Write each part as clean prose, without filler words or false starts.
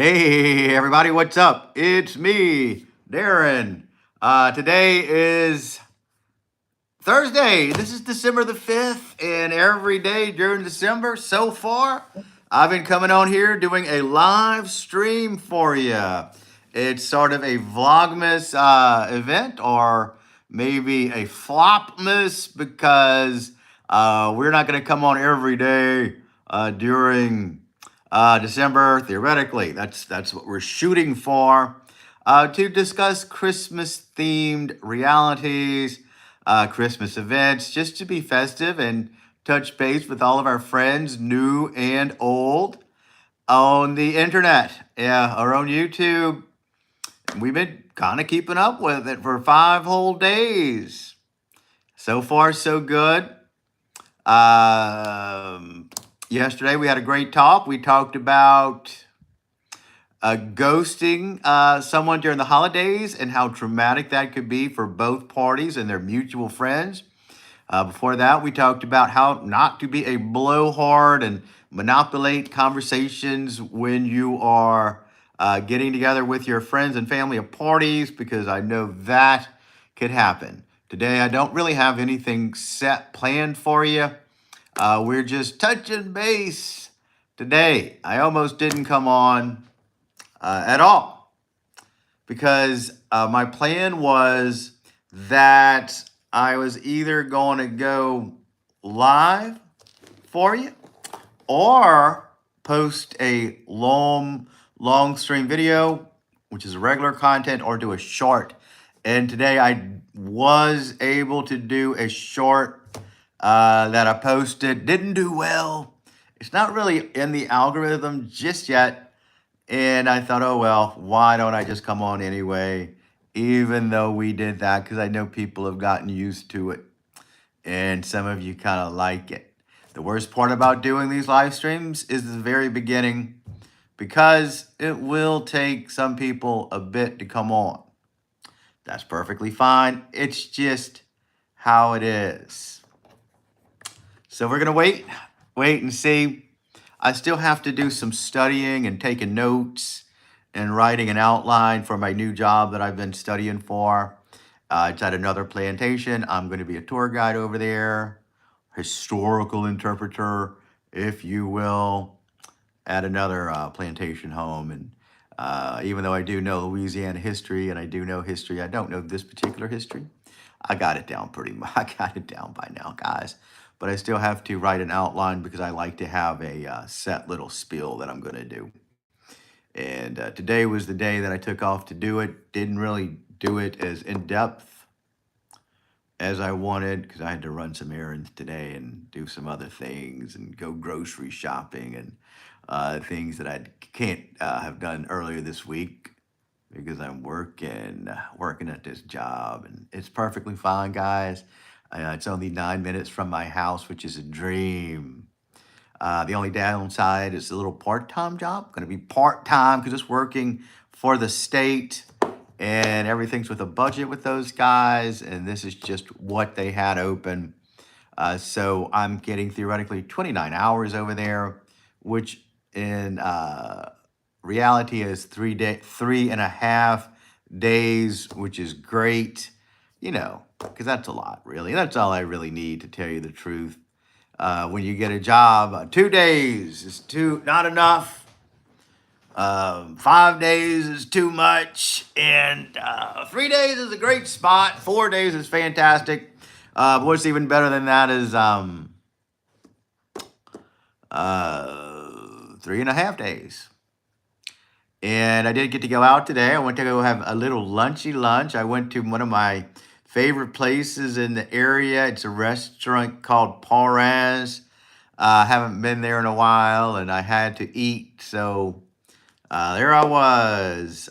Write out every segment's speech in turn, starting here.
Hey, everybody, what's up? It's me, Darren. Today is Thursday. This is December the 5th, and every day during December so far, I've been coming on here doing a live stream for you. It's sort of a Vlogmas event, or maybe a Flopmas, because we're not going to come on every day during December. Theoretically, that's what we're shooting for, to discuss Christmas themed realities, Christmas events, just to be festive and touch base with all of our friends, new and old, on the internet, yeah, or on YouTube. We've been kind of keeping up with it for 5 whole days. So far, so good. Yesterday we had a great talk. We talked about ghosting someone during the holidays and how traumatic that could be for both parties and their mutual friends. Before that, we talked about how not to be a blowhard and manipulate conversations when you are getting together with your friends and family at parties, because I know that could happen. Today, I don't really have anything set planned for you. We're just touching base today. I almost didn't come on at all, because my plan was that I was either going to go live for you or post a long stream video, which is regular content, or do a short. And today I was able to do a short that I posted. Didn't do well. It's not really in the algorithm just yet. And I thought, oh, well, why don't I just come on anyway, even though we did that, because I know people have gotten used to it and some of you kind of like it. The worst part about doing these live streams is the very beginning, because it will take some people a bit to come on. That's perfectly fine. It's just how it is. So we're going to wait and see. I still have to do some studying and taking notes and writing an outline for my new job that I've been studying for. It's at another plantation. I'm going to be a tour guide over there, historical interpreter, if you will, at another plantation home. And even though I do know Louisiana history and I do know history, I don't know this particular history. I got it down pretty much. I got it down by now, guys. But I still have to write an outline, because I like to have a set little spiel that I'm going to do. And today was the day that I took off to do it. Didn't really do it as in depth as I wanted, because I had to run some errands today and do some other things and go grocery shopping and things that I can't have done earlier this week, because I'm working at this job, and it's perfectly fine, guys. It's only 9 minutes from my house, which is a dream. The only downside is a little part-time job. Going to be part-time because it's working for the state, and everything's with a budget with those guys, and this is just what they had open. So I'm getting theoretically 29 hours over there, which in reality is 3.5 days, which is great, because that's a lot, really. That's all I really need, to tell you the truth. When you get a job, 2 days is not enough. 5 days is too much, and 3 days is a great spot. 4 days is fantastic. But what's even better than that is 3.5 days. And I did get to go out today. I went to go have a little lunchy lunch. I went to one of my favorite places in the area. It's a restaurant called Paras. I haven't been there in a while, and I had to eat. So there I was.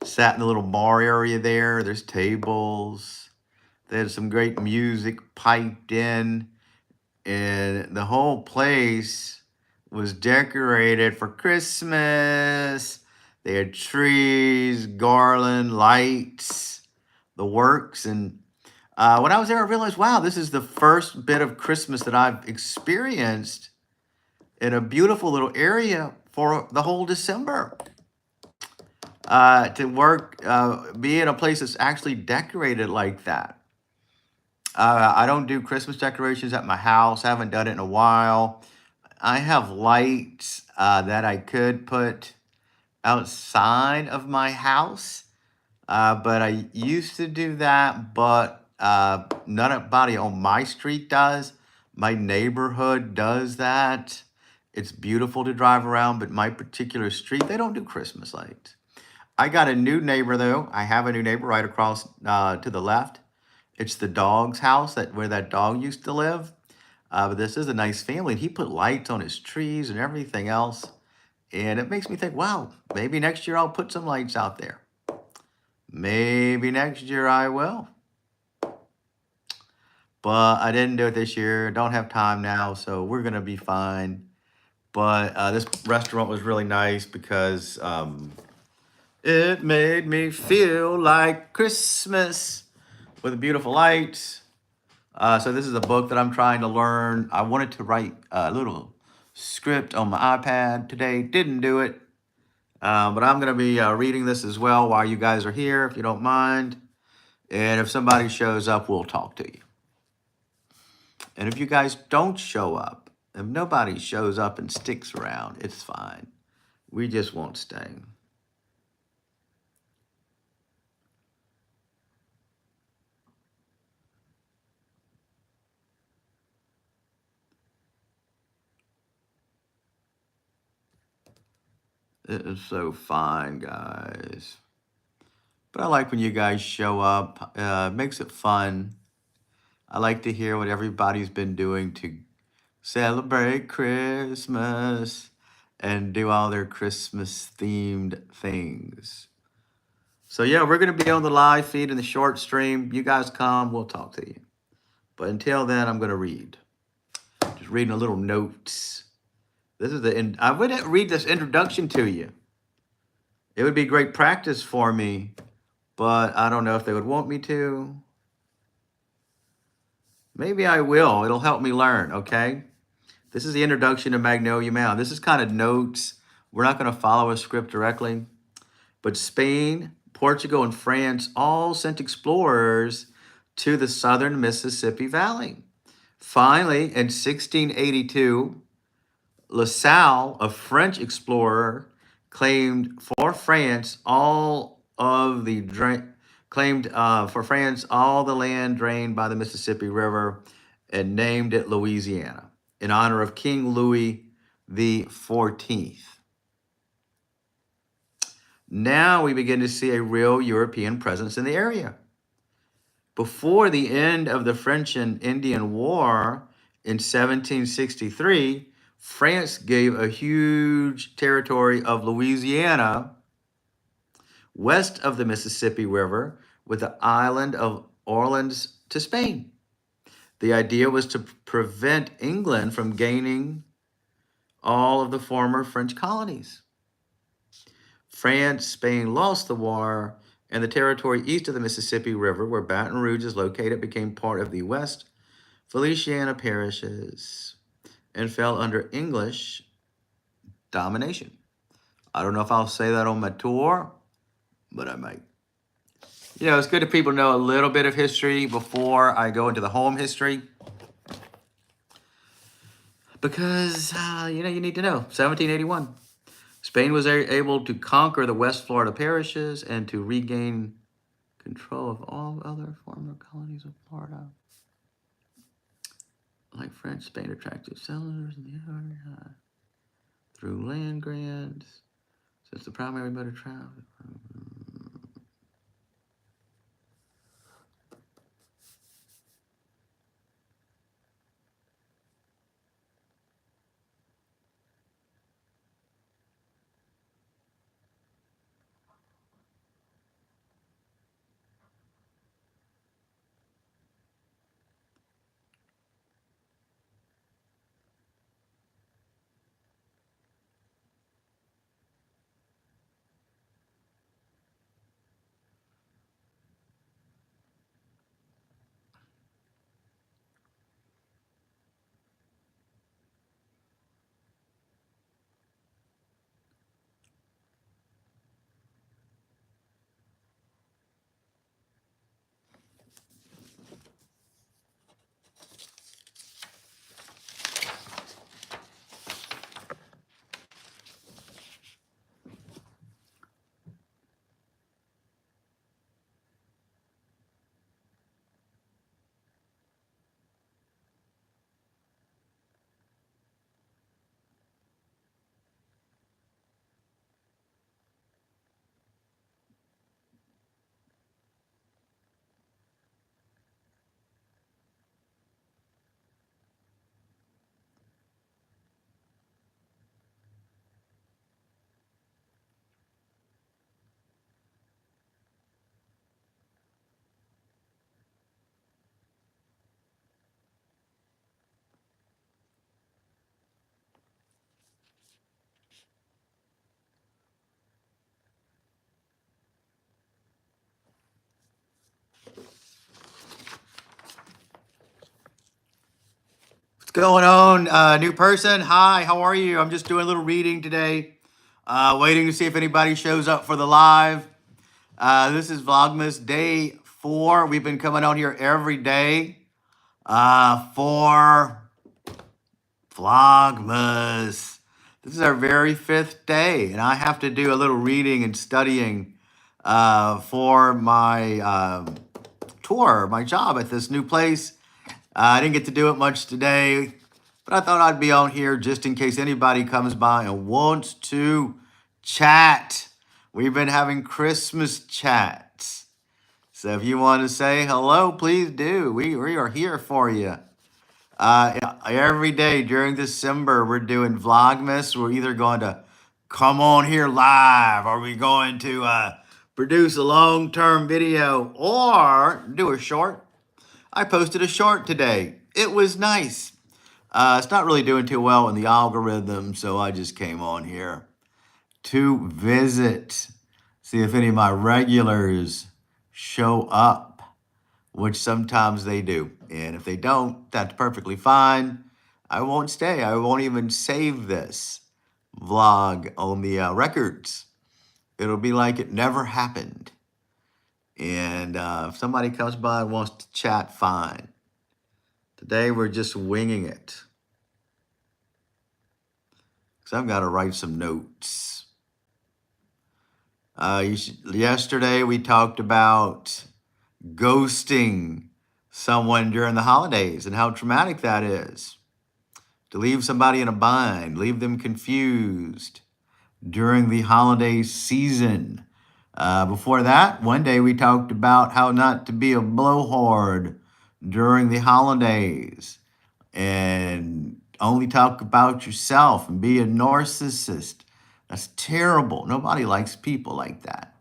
Sat in the little bar area there. There's tables. There's some great music piped in. And the whole place was decorated for Christmas. They had trees, garland, lights, the works. And when I was there, I realized, wow, this is the first bit of Christmas that I've experienced in a beautiful little area for the whole December. To work, be in a place that's actually decorated like that. I don't do Christmas decorations at my house. I haven't done it in a while. I have lights that I could put outside of my house, but I used to do that, but nobody on my street does. My neighborhood does that. It's beautiful to drive around, but my particular street, they don't do Christmas lights. I got a new neighbor though. I have a new neighbor right across to the left. It's the dog's house that where that dog used to live. But this is a nice family. And he put lights on his trees and everything else. And it makes me think, wow, maybe next year I'll put some lights out there. Maybe next year I will. But I didn't do it this year. Don't have time now, so we're gonna be fine. But this restaurant was really nice because it made me feel like Christmas with the beautiful lights. So this is a book that I'm trying to learn. I wanted to write a little script on my iPad today. Didn't do it. But I'm going to be reading this as well while you guys are here, if you don't mind. And if somebody shows up, we'll talk to you. And if you guys don't show up, if nobody shows up and sticks around, it's fine. We just won't stay. It is so fine, guys. But I like when you guys show up. It makes it fun. I like to hear what everybody's been doing to celebrate Christmas and do all their Christmas themed things. So yeah, we're gonna be on the live feed in the short stream. You guys come, we'll talk to you. But until then, I'm gonna read. Just reading a little notes. This is I wouldn't read this introduction to you. It would be great practice for me, but I don't know if they would want me to. Maybe I will. It'll help me learn, okay? This is the introduction to Magnolia Mound. This is kind of notes. We're not going to follow a script directly. But Spain, Portugal, and France all sent explorers to the southern Mississippi Valley. Finally, in 1682, La Salle, a French explorer, claimed for France all of the land drained by the Mississippi River and named it Louisiana in honor of King Louis the 14th. Now we begin to see a real European presence in the area. Before the end of the French and Indian War in 1763, France gave a huge territory of Louisiana west of the Mississippi River with the island of Orleans to Spain. The idea was to prevent England from gaining all of the former French colonies. France, Spain lost the war, and the territory east of the Mississippi River, where Baton Rouge is located, became part of the West Feliciana parishes and fell under English domination. I don't know if I'll say that on my tour, but I might. You know, it's good if people know a little bit of history before I go into the home history. Because, you need to know. 1781. Spain was able to conquer the West Florida parishes and to regain control of all other former colonies of Florida. Like French, Spain attracted settlers in the area through land grants. Since the primary mode of travel. going on, new person? Hi, how are you? I'm just doing a little reading today. Waiting to see if anybody shows up for the live. This is Vlogmas Day 4. We've been coming on here every day for Vlogmas. This is our very 5th day, and I have to do a little reading and studying for my tour, my job at this new place. I didn't get to do it much today, but I thought I'd be on here just in case anybody comes by and wants to chat. We've been having Christmas chats. So if you want to say hello, please do. We are here for you. Every day during December, we're doing Vlogmas. We're either going to come on here live, or we're going to produce a long-term video, or do a short. I posted a short today. It was nice. It's not really doing too well in the algorithm, so I just came on here to visit, see if any of my regulars show up, which sometimes they do. And if they don't, that's perfectly fine. I won't stay. I won't even save this vlog on the records. It'll be like it never happened. And if somebody comes by and wants to chat, fine. Today we're just winging it. Because I've got to write some notes. Yesterday we talked about ghosting someone during the holidays and how traumatic that is. To leave somebody in a bind, leave them confused during the holiday season. Before that, one day we talked about how not to be a blowhard during the holidays and only talk about yourself and be a narcissist. That's terrible. Nobody likes people like that.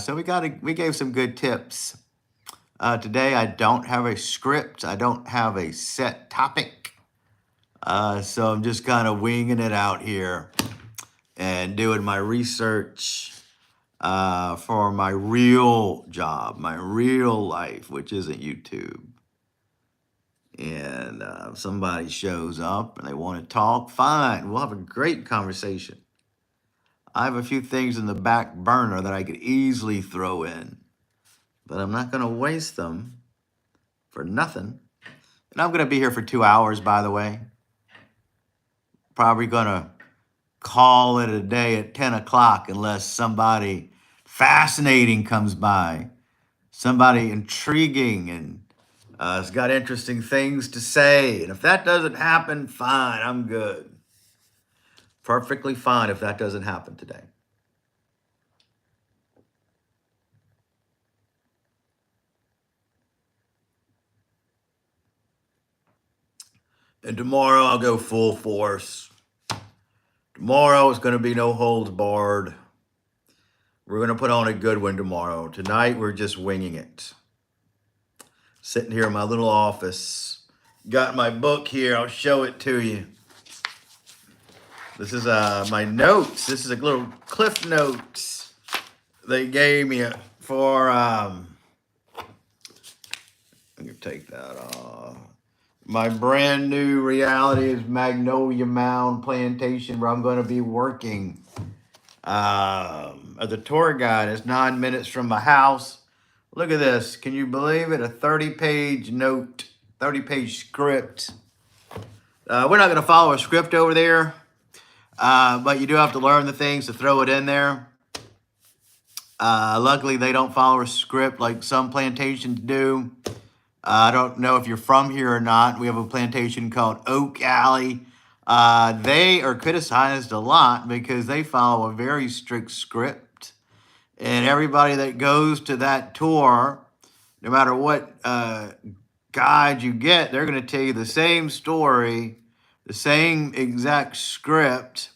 So we gave some good tips. Today I don't have a script. I don't have a set topic. So I'm just kind of winging it out here and doing my research for my real job, my real life, which isn't YouTube. And if somebody shows up and they want to talk, fine. We'll have a great conversation. I have a few things in the back burner that I could easily throw in, but I'm not going to waste them for nothing. And I'm going to be here for 2 hours, by the way. Probably going to call it a day at 10 o'clock unless somebody fascinating comes by, somebody intriguing and has got interesting things to say. And if that doesn't happen, fine, I'm good. Perfectly fine if that doesn't happen today. And tomorrow I'll go full force. Tomorrow is going to be no holds barred. We're going to put on a good one tomorrow. Tonight we're just winging it. Sitting here in my little office. Got my book here. I'll show it to you. This is my notes. This is a little cliff notes they gave me for, I'm going to take that off. My brand new reality is Magnolia Mound Plantation, where I'm going to be working as a tour guide. It's 9 minutes from my house. Look at this. Can you believe it? A 30-page note, 30-page script. We're not going to follow a script over there, but you do have to learn the things to throw it in there. Luckily, they don't follow a script like some plantations do. I don't know if you're from here or not. We have a plantation called Oak Alley. They are criticized a lot because they follow a very strict script. And everybody that goes to that tour, no matter what guide you get, they're going to tell you the same story, the same exact script.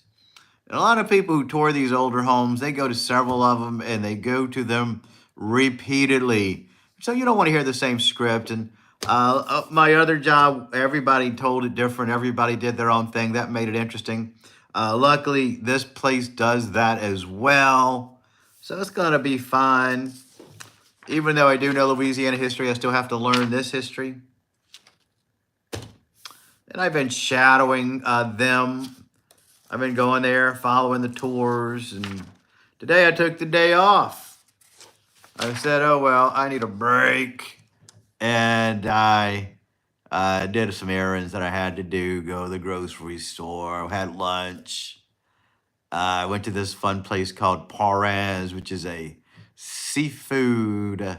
And a lot of people who tour these older homes, they go to several of them and they go to them repeatedly. So you don't want to hear the same script. And my other job, everybody told it different. Everybody did their own thing. That made it interesting. Luckily, this place does that as well. So it's going to be fine. Even though I do know Louisiana history, I still have to learn this history. and I've been shadowing them. I've been going there, following the tours, and today I took the day off. I said, oh, well, I need a break. And I did some errands that I had to do, go to the grocery store, had lunch. I went to this fun place called Parez, which is a seafood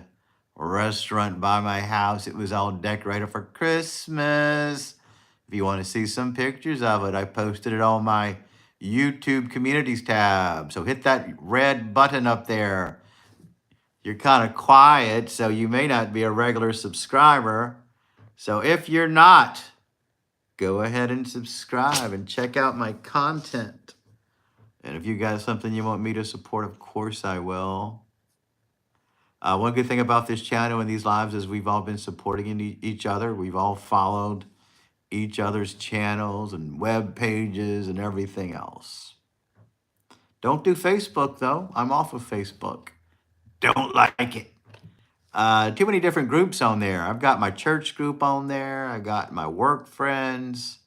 restaurant by my house. It was all decorated for Christmas. If you want to see some pictures of it, I posted it on my YouTube communities tab. So hit that red button up there. You're kind of quiet, so you may not be a regular subscriber. So if you're not, go ahead and subscribe and check out my content. And if you got something you want me to support, of course I will. One good thing about this channel and these lives is we've all been supporting each other. We've all followed each other's channels and web pages and everything else. Don't do Facebook, though. I'm off of Facebook. Don't like it. Too many different groups on there. I've got my church group on there. I got my work friends,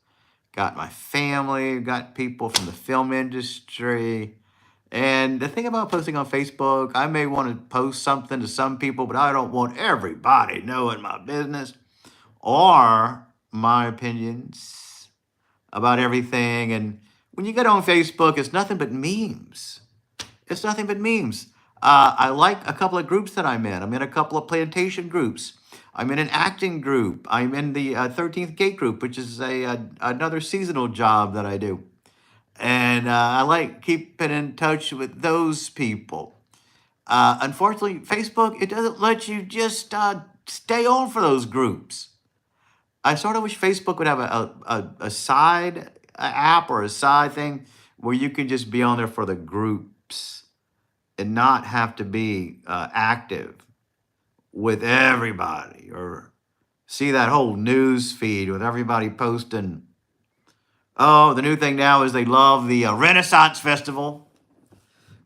got my family, got people from the film industry. And the thing about posting on Facebook, I may want to post something to some people, but I don't want everybody knowing my business or my opinions about everything. And when you get on Facebook, it's nothing but memes. It's nothing but memes. I like a couple of groups that I'm in. I'm in a couple of plantation groups. I'm in an acting group. I'm in the 13th Gate group, which is another seasonal job that I do. And I like keeping in touch with those people. Unfortunately, Facebook, it doesn't let you just stay on for those groups. I sort of wish Facebook would have a side app or a side thing where you can just be on there for the groups and not have to be active with everybody or see that whole news feed with everybody posting. Oh, the new thing now is they love the Renaissance Festival.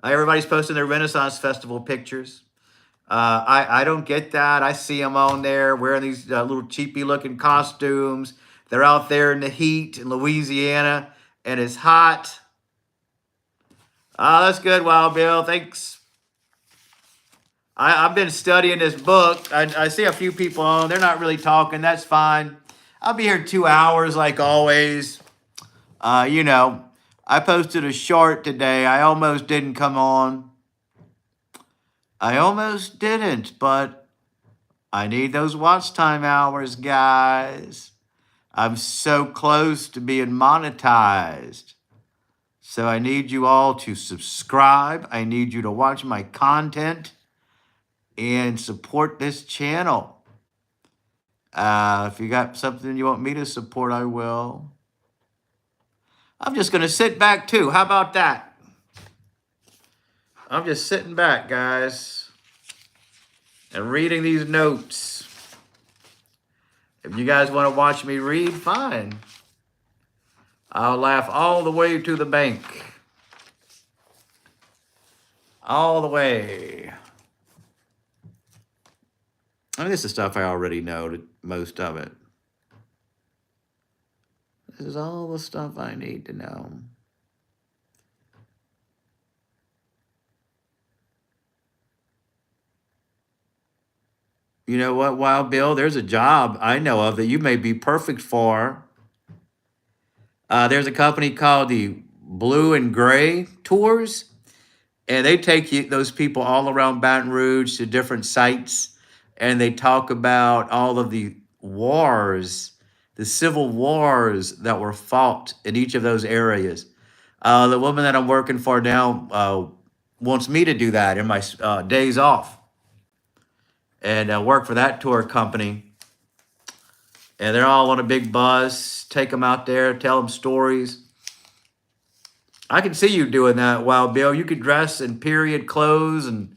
Everybody's posting their Renaissance Festival pictures. I don't get that. I see them on there wearing these little cheapy looking costumes. They're out there in the heat in Louisiana and it's hot. That's good, Wild Bill. Thanks. I've been studying this book. I see a few people on. They're not really talking. That's fine. I'll be here 2 hours like always. I posted a short today. I almost didn't come on. I almost didn't, but I need those watch time hours, guys. I'm so close to being monetized. So I need you all to subscribe. I need you to watch my content and support this channel. If you got something you want me to support, I will. I'm just going to sit back too. How about that? I'm just sitting back, guys, and reading these notes. If you guys want to watch me read, fine. I'll laugh all the way to the bank. All the way. I mean, this is stuff I already know, most of it. This is all the stuff I need to know. You know what, Wild Bill? There's a job I know of that you may be perfect for. There's a company called the Blue and Gray Tours, and they take those people all around Baton Rouge to different sites, and they talk about all of the wars, the civil wars that were fought in each of those areas. The woman that I'm working for now wants me to do that in my days off and work for that tour company. And they're all on a big bus, take them out there, tell them stories. I can see you doing that, Wild Bill. You could dress in period clothes and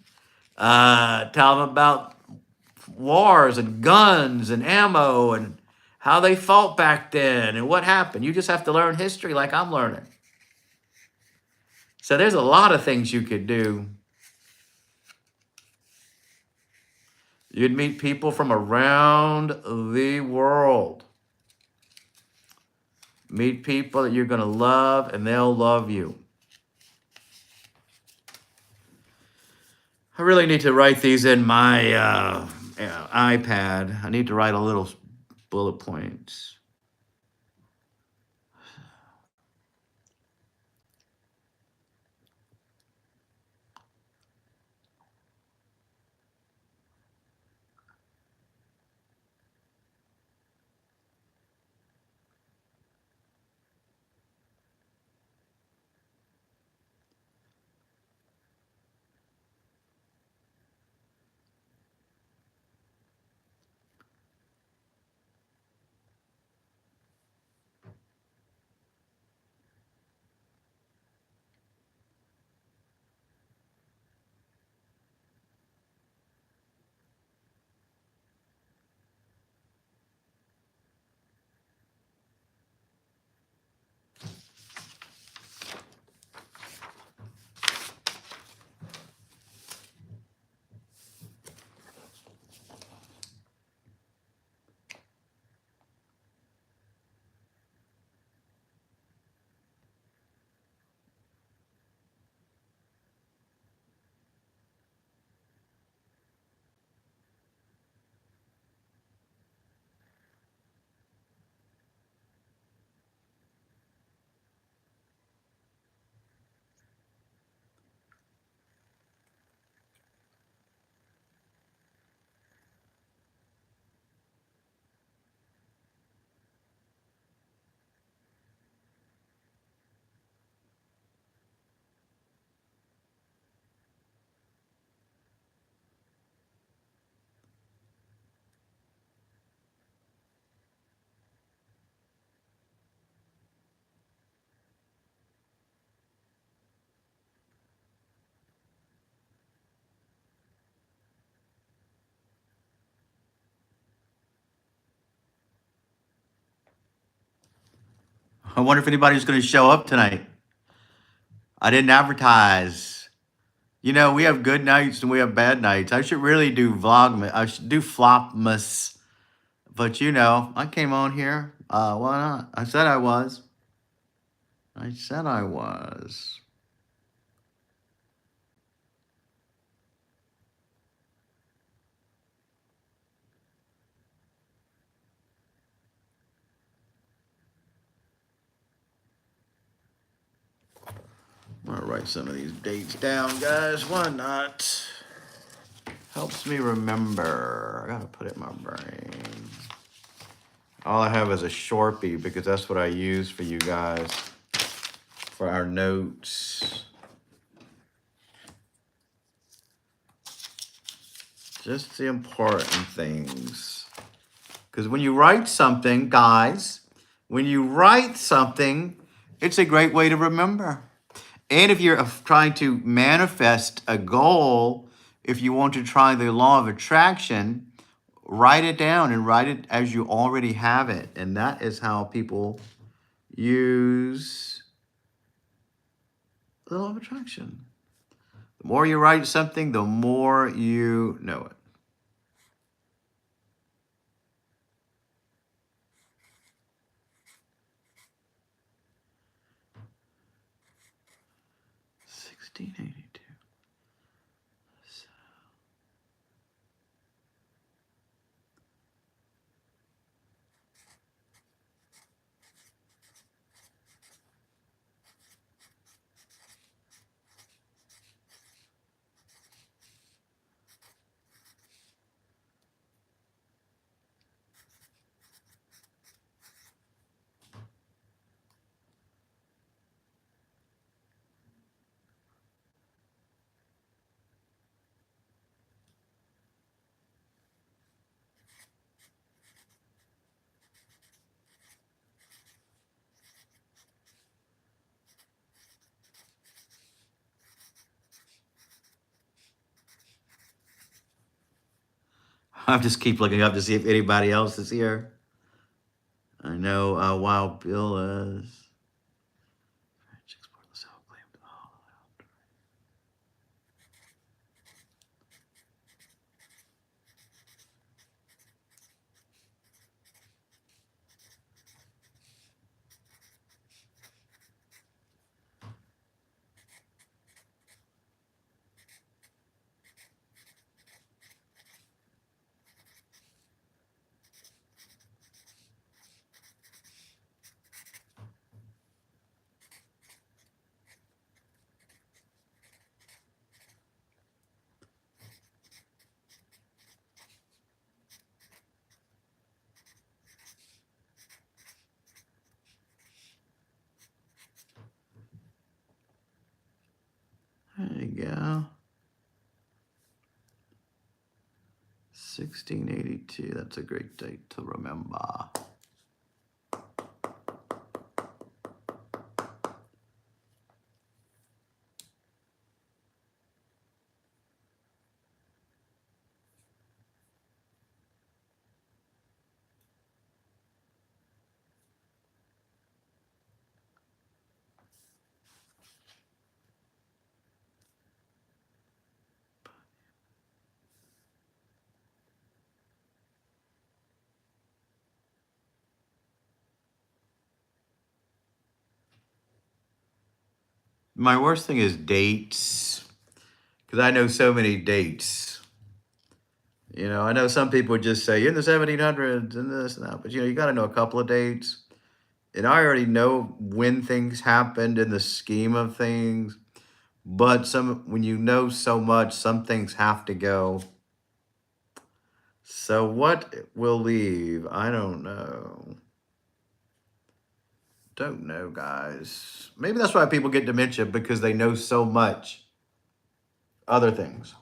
tell them about wars and guns and ammo and how they fought back then and what happened. You just have to learn history like I'm learning. So there's a lot of things you could do. You'd meet people from around the world. Meet people that you're going to love, and they'll love you. I really need to write these in my iPad. I need to write a little bullet points. I wonder if anybody's going to show up tonight. I didn't advertise. You know, we have good nights and we have bad nights. I should really do Vlogmas. I should do Flopmas. But you know, I came on here. Why not? I said I was. I said I was. I'm gonna write some of these dates down, guys. Why not? Helps me remember. I gotta put it in my brain. All I have is a Sharpie because that's what I use for you guys for our notes. Just the important things. Because when you write something, guys, when you write something, it's a great way to remember. And if you're trying to manifest a goal, if you want to try the law of attraction, write it down and write it as you already have it. And that is how people use the law of attraction. The more you write something, the more you know it. $16.82. I just keep looking up to see if anybody else is here. I know Wild Bill is. There you go. 1682. That's a great date to remember. My worst thing is dates, because I know so many dates. You know, I know some people just say in the 1700s and this and that, but you got to know a couple of dates. And I already know when things happened in the scheme of things, but when you know so much, some things have to go. So what will leave? I don't know. Don't know, guys. Maybe that's why people get dementia, because they know so much other things.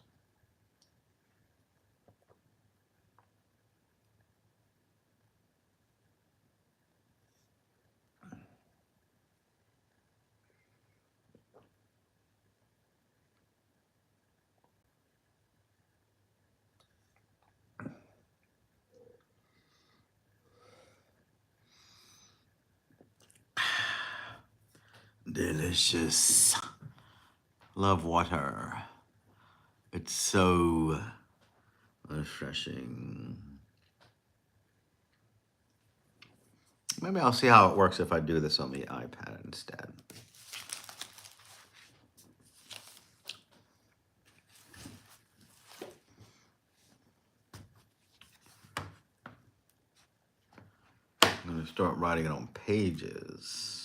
Delicious. Love water. It's so refreshing. Maybe I'll see how it works if I do this on the iPad instead. I'm going to start writing it on pages.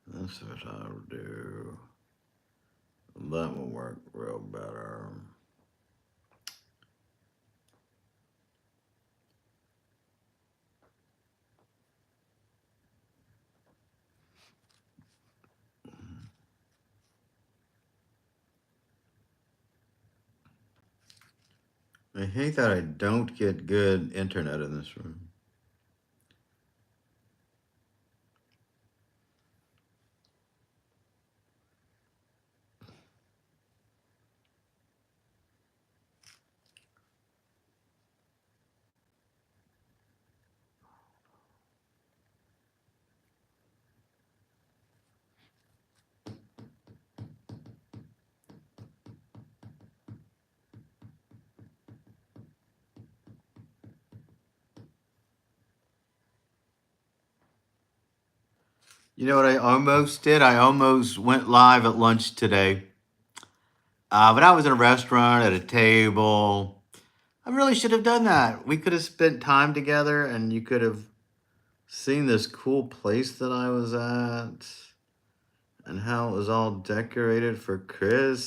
That's what I'll do. That will work real better. I hate that I don't get good internet in this room. You know what I almost did? I almost went live at lunch today. But I was in a restaurant at a table. I really should have done that. We could have spent time together and you could have seen this cool place that I was at and how it was all decorated for Christmas.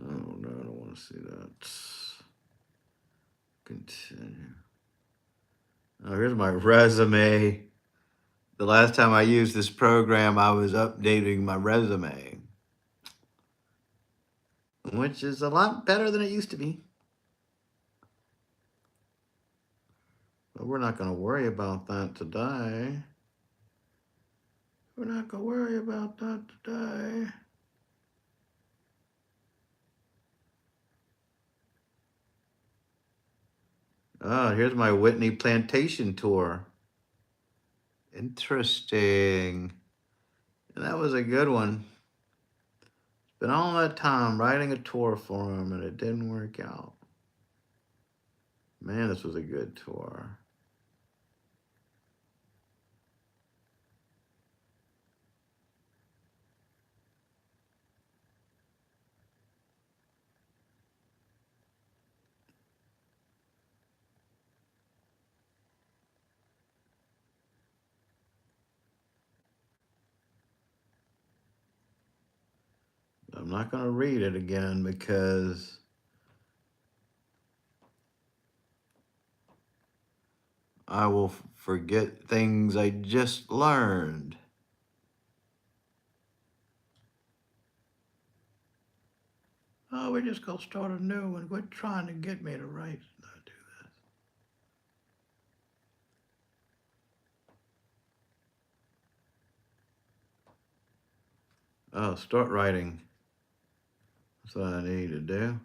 Oh no, I don't want to see that. Continue. Oh, here's my resume. The last time I used this program, I was updating my resume, which is a lot better than it used to be. But we're not going to worry about that today. We're not going to worry about that today. Oh, here's my Whitney Plantation tour. Interesting. And that was a good one. Spent all that time writing a tour for him and it didn't work out. Man, this was a good tour. I'm not going to read it again because I will forget things I just learned. Oh, we're just gonna start a new one. Quit trying to get me to write. Not do this. Oh, start writing. That's what I need to do.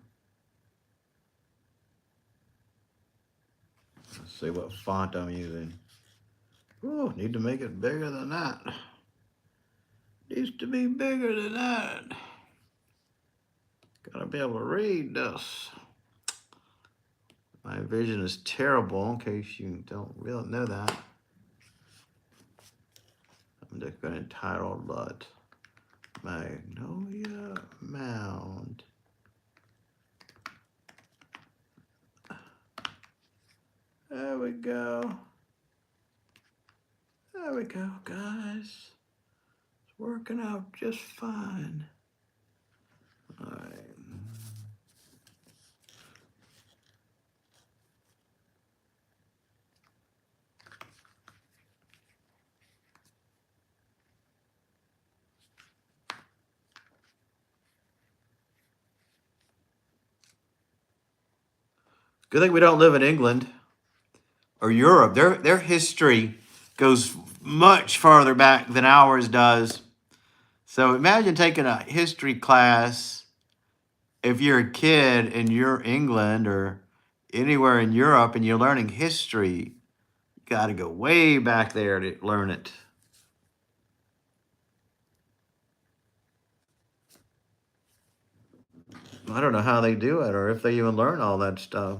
Let's see what font I'm using. Oh, need to make it bigger than that. Needs to be bigger than that. Gotta be able to read this. My vision is terrible, in case you don't really know that. I'm just gonna entitle it Magnolia Mound. There we go. There we go, guys. It's working out just fine. All right. Good thing we don't live in England or Europe. Their history goes much farther back than ours does. So imagine taking a history class if you're a kid and you're England or anywhere in Europe and you're learning history. You got to go way back there to learn it. I don't know how they do it or if they even learn all that stuff.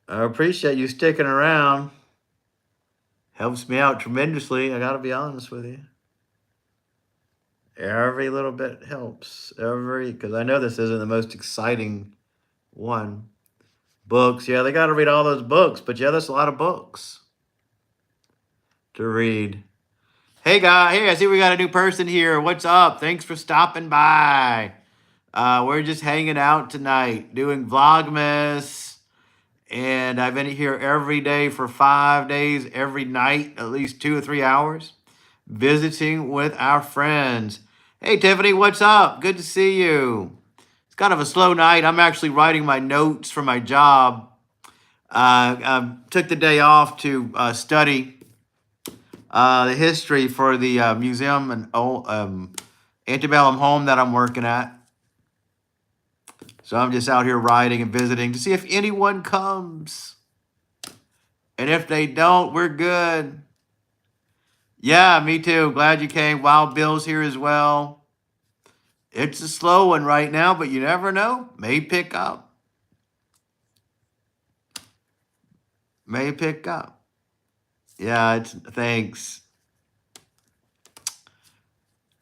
I appreciate you sticking around. Helps me out tremendously. I got to be honest with you. Every little bit helps. Because I know this isn't the most exciting one. Books, yeah, they got to read all those books, but yeah, there's a lot of books to read. Hey, guy, hey, I see we got a new person here. What's up? Thanks for stopping by. We're just hanging out tonight, doing Vlogmas, and I've been here every day for 5 days, every night, at least 2 or 3 hours, visiting with our friends. Hey, Tiffany, what's up? Good to see you. It's kind of a slow night. I'm actually writing my notes for my job. I took the day off to study the history for the museum and antebellum home that I'm working at. So I'm just out here writing and visiting to see if anyone comes. And if they don't, we're good. Yeah, me too. Glad you came. Wild Bill's here as well. It's a slow one right now, but you never know. May pick up. May pick up. Yeah, thanks.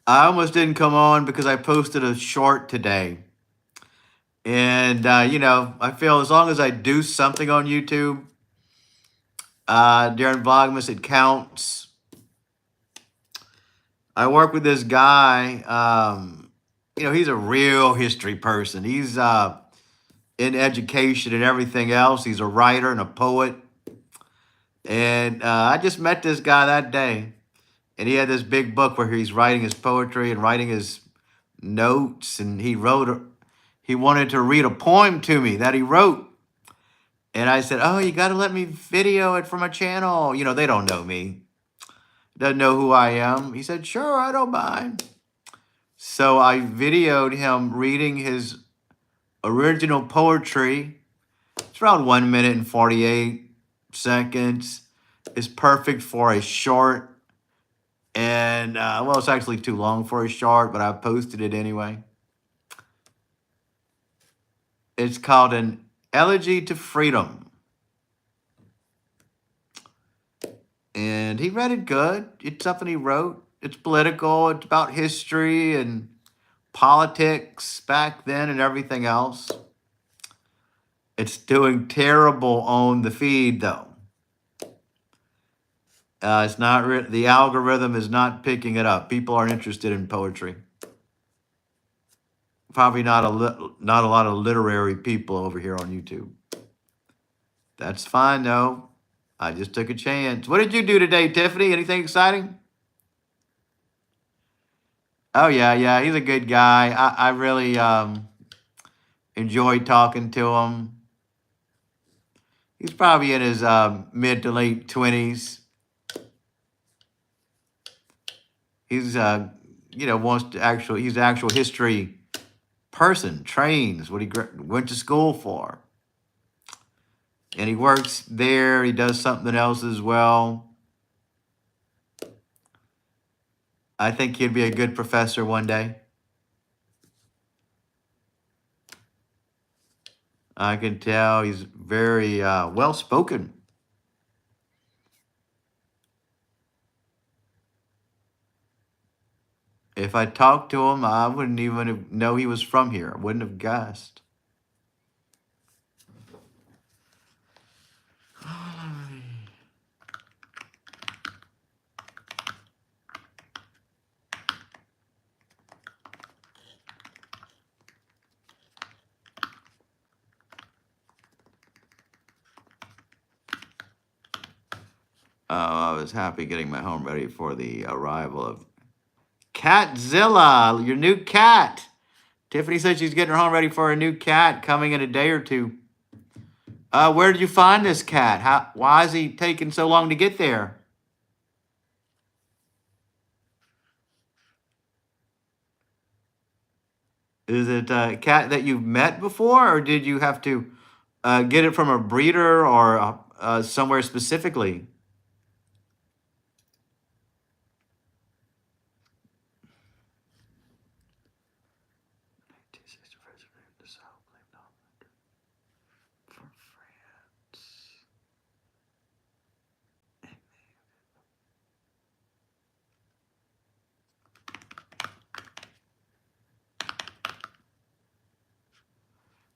I almost didn't come on because I posted a short today. And, I feel as long as I do something on YouTube during Vlogmas, it counts. I work with this guy. He's a real history person. He's in education and everything else. He's a writer and a poet. And I just met this guy that day. And he had this big book where he's writing his poetry and writing his notes. And he wanted to read a poem to me that he wrote. And I said, oh, you got to let me video it for my channel. They don't know me. Doesn't know who I am. He said, sure, I don't mind. So I videoed him reading his original poetry. It's around 1 minute and 48 seconds. It's perfect for a short. And, it's actually too long for a short, but I posted it anyway. It's called An Elegy to Freedom. And he read it good. It's something he wrote. It's political. It's about history and politics back then and everything else. It's doing terrible on the feed, though. It's not the algorithm is not picking it up. People aren't interested in poetry. Probably not not a lot of literary people over here on YouTube. That's fine though. I just took a chance. What did you do today, Tiffany? Anything exciting? Oh yeah, he's a good guy. I really enjoyed talking to him. He's probably in his mid to late 20s. He's wants to he's an actual history person, trains what he went to school for. And he works there. He does something else as well. I think he'd be a good professor one day. I can tell he's very well spoken. If I talked to him, I wouldn't even know he was from here. I wouldn't have guessed. I was happy getting my home ready for the arrival of Catzilla, your new cat. Tiffany said she's getting her home ready for a new cat coming in a day or two. Where did you find this cat? Why is he taking so long to get there? Is it a cat that you've met before, or did you have to get it from a breeder or somewhere specifically?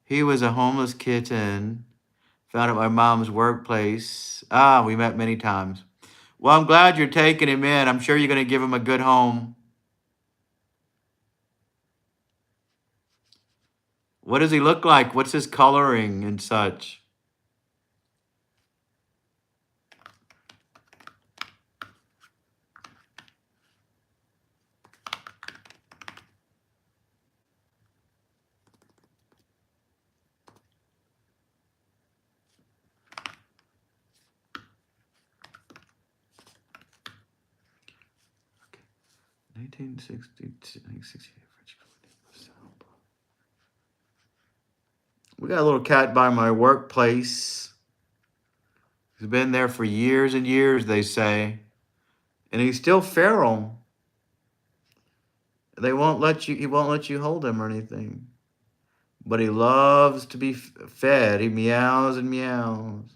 He was a homeless kitten, found at my mom's workplace. We met many times. Well, I'm glad you're taking him in. I'm sure you're going to give him a good home. What does he look like? What's his coloring and such? Okay. 1968. We got a little cat by my workplace. He's been there for years and years, they say. And he's still feral. He won't let you hold him or anything. But he loves to be fed. He meows and meows.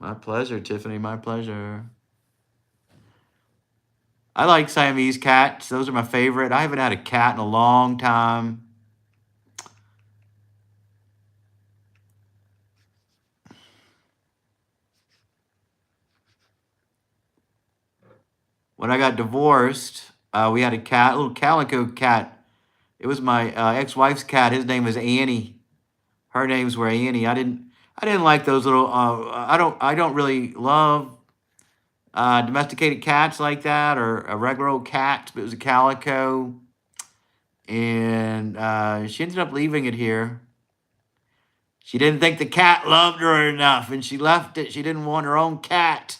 My pleasure, Tiffany, my pleasure. I like Siamese cats. Those are my favorite. I haven't had a cat in a long time. When I got divorced, we had a cat, a little calico cat. It was my ex-wife's cat. His name was Annie. Her names were Annie. I didn't like those little. I don't really love domesticated cats like that or a regular old cat. But it was a calico, and she ended up leaving it here. She didn't think the cat loved her enough, and she left it. She didn't want her own cat.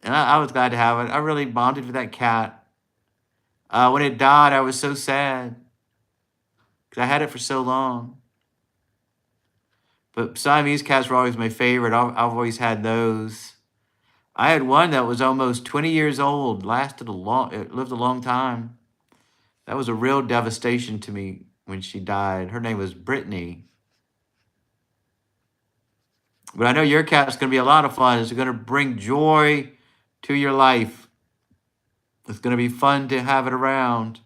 And I was glad to have it. I really bonded with that cat. When it died, I was so sad because I had it for so long. But Siamese cats were always my favorite. I've always had those. I had one that was almost 20 years old, it lived a long time. That was a real devastation to me when she died. Her name was Brittany. But I know your cat's going to be a lot of fun. It's going to bring joy to your life. It's going to be fun to have it around.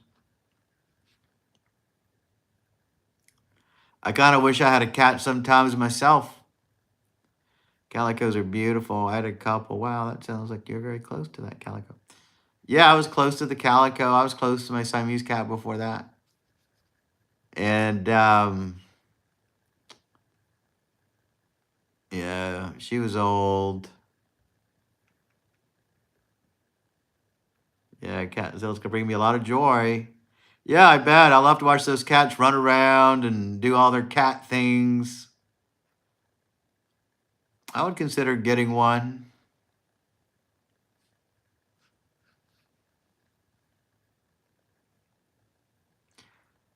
I kind of wish I had a cat sometimes myself. Calicos are beautiful. I had a couple. Wow, that sounds like you're very close to that calico. Yeah, I was close to the calico. I was close to my Siamese cat before that. And yeah, she was old. Yeah, cat Zill's gonna bring me a lot of joy. Yeah, I bet. I love to watch those cats run around and do all their cat things. I would consider getting one.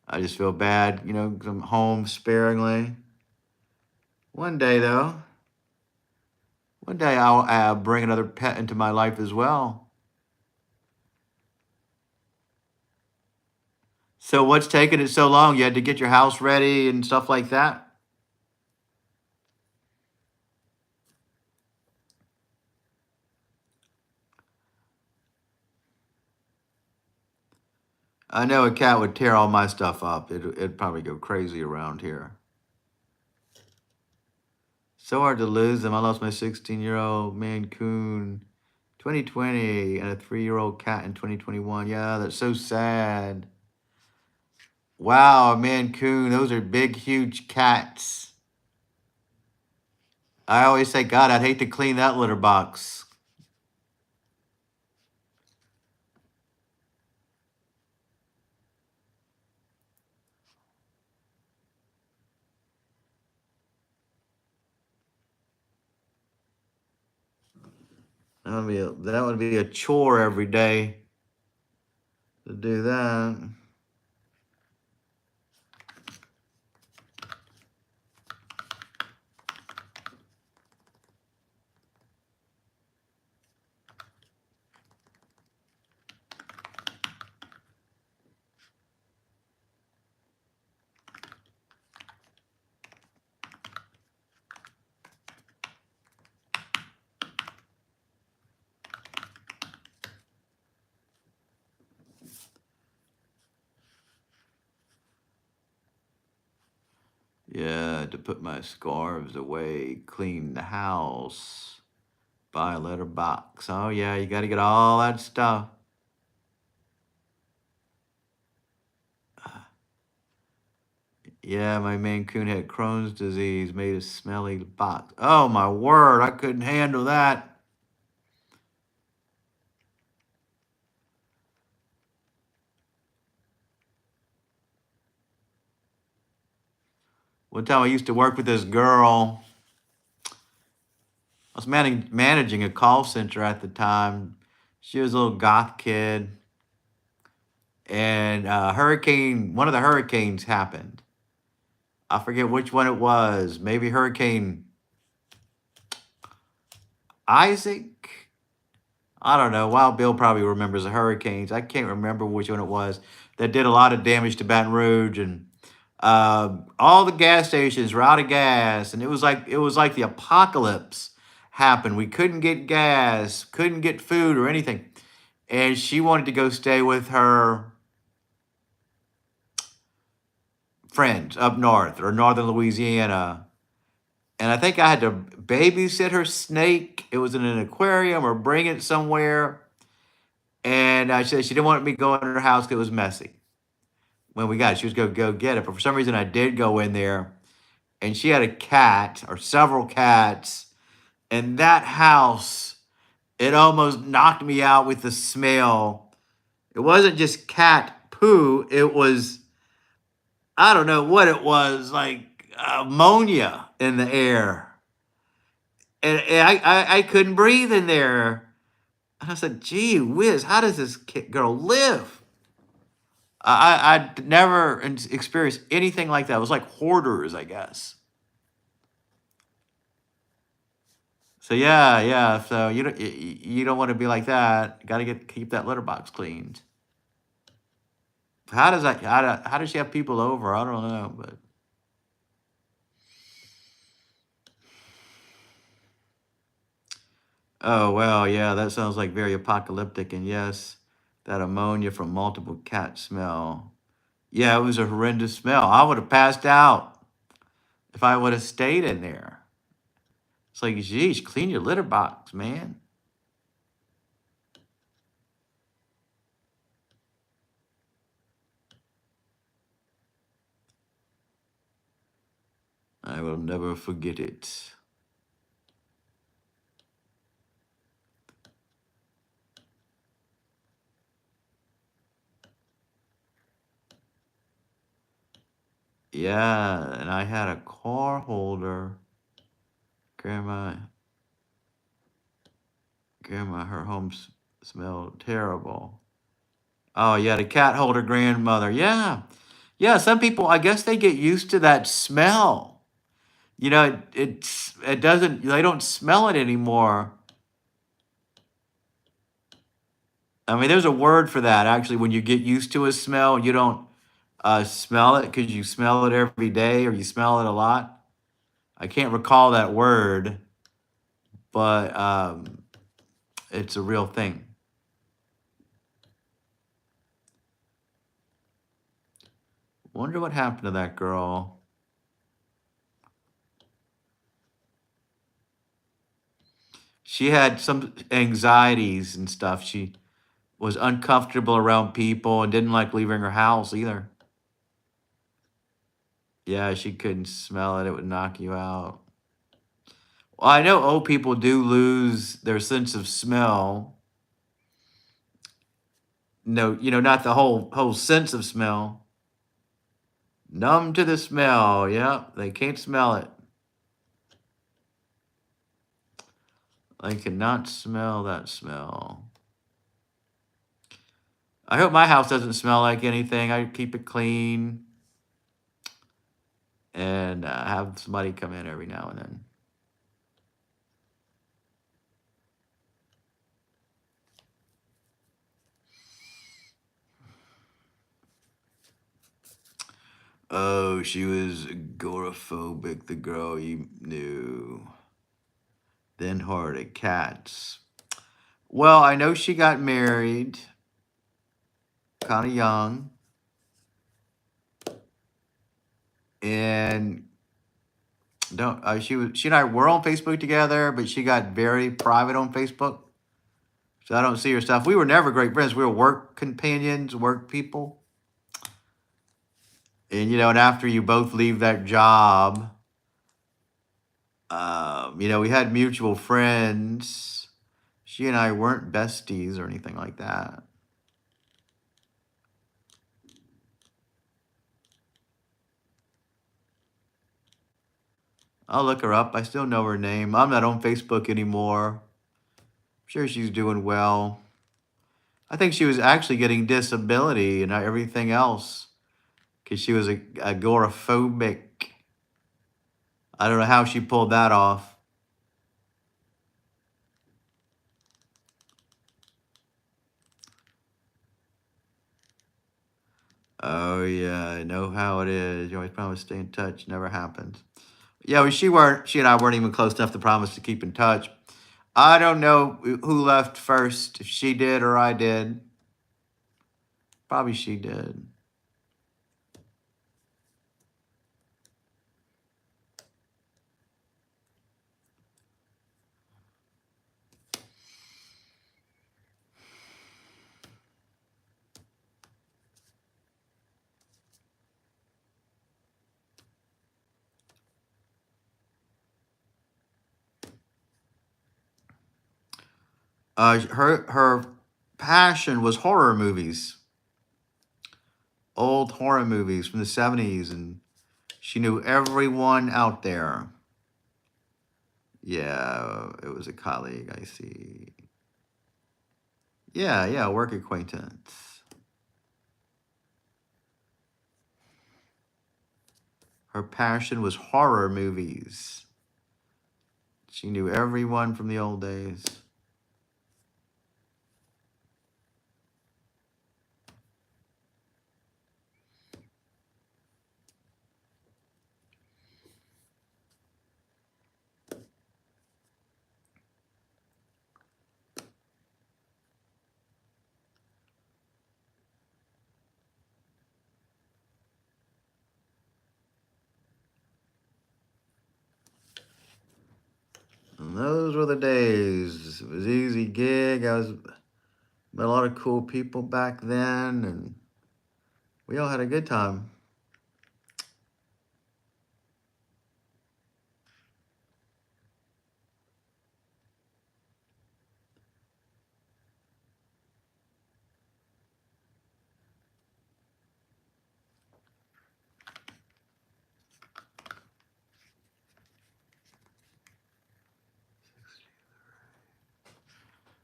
I just feel bad, 'cause I'm home sparingly. One day, though, one day I'll bring another pet into my life as well. So, what's taking it so long? You had to get your house ready and stuff like that? I know a cat would tear all my stuff up. It'd probably go crazy around here. So hard to lose them. I lost my 16-year-old Maine Coon 2020 and a 3-year-old cat in 2021. Yeah, that's so sad. Wow, a Maine Coon. Those are big, huge cats. I always say, God, I'd hate to clean that litter box. That would be a chore every day to do that. Yeah, to put my scarves away, clean the house, buy a litter box. Oh yeah, you got to get all that stuff. Yeah, my Maine Coon had Crohn's disease, made a smelly box. Oh my word, I couldn't handle that. One time I used to work with this girl. I was managing a call center at the time. She was a little goth kid, and one of the hurricanes happened. I forget which one it was. Maybe Hurricane Isaac. I don't know. Wild Bill probably remembers the hurricanes. I can't remember which one it was that did a lot of damage to Baton Rouge, and all the gas stations were out of gas, and it was like the apocalypse happened. We couldn't get gas, couldn't get food or anything, and she wanted to go stay with her friends up north or northern Louisiana. And I think I had to babysit her snake. It was in an aquarium or bring it somewhere. And I said she didn't want me to go in her house because it was messy. When we got it, she was going to go get it. But for some reason, I did go in there. And she had a cat or several cats. And that house, it almost knocked me out with the smell. It wasn't just cat poo. It was, I don't know what it was, like ammonia in the air. And I couldn't breathe in there. And I said, gee whiz, how does this girl live? I'd never experienced anything like that. It was like hoarders, I guess. So yeah, yeah. So you don't want to be like that. Got to keep that litter box cleaned. How does she have people over? I don't know, but Oh, well, yeah, that sounds like very apocalyptic. And yes, that ammonia from multiple cat smell. Yeah, it was a horrendous smell. I would have passed out if I would have stayed in there. It's like, geez, clean your litter box, man. I will never forget it. Yeah, and I had a car holder. Grandma, her home smelled terrible. Oh, yeah, the cat holder grandmother. Yeah. Yeah, some people, I guess they get used to that smell. You know, it doesn't, they don't smell it anymore. I mean, there's a word for that actually. When you get used to a smell, you don't smell it because you smell it every day or you smell it a lot. I can't recall that word, but it's a real thing. Wonder what happened to that girl. She had some anxieties and stuff. She was uncomfortable around people and didn't like leaving her house either. Yeah, she couldn't smell it. It would knock you out. Well, I know old people do lose their sense of smell. No, not the whole sense of smell. Numb to the smell. Yeah, they can't smell it. They cannot smell that smell. I hope my house doesn't smell like anything. I keep it clean and have somebody come in every now and then. Oh, she was agoraphobic, the girl you knew. Then hard at cats. Well, I know she got married kind of young. And don't she and I were on Facebook together, but she got very private on Facebook. So I don't see her stuff. We were never great friends. We were work companions, work people. And and after you both leave that job, we had mutual friends. She and I weren't besties or anything like that. I'll look her up. I still know her name. I'm not on Facebook anymore. I'm sure she's doing well. I think she was actually getting disability and everything else because she was agoraphobic. I don't know how she pulled that off. Oh yeah, I know how it is. You always promise to stay in touch, never happens. Yeah, well, she and I weren't even close enough to promise to keep in touch. I don't know who left first, if she did or I did. Probably she did. Her passion was horror movies, old horror movies from the 70s, and she knew everyone out there. Yeah, it was a colleague, I see. Yeah, yeah, work acquaintance. Her passion was horror movies. She knew everyone from the old days. Those were the days. It was an easy gig. Met a lot of cool people back then, and we all had a good time.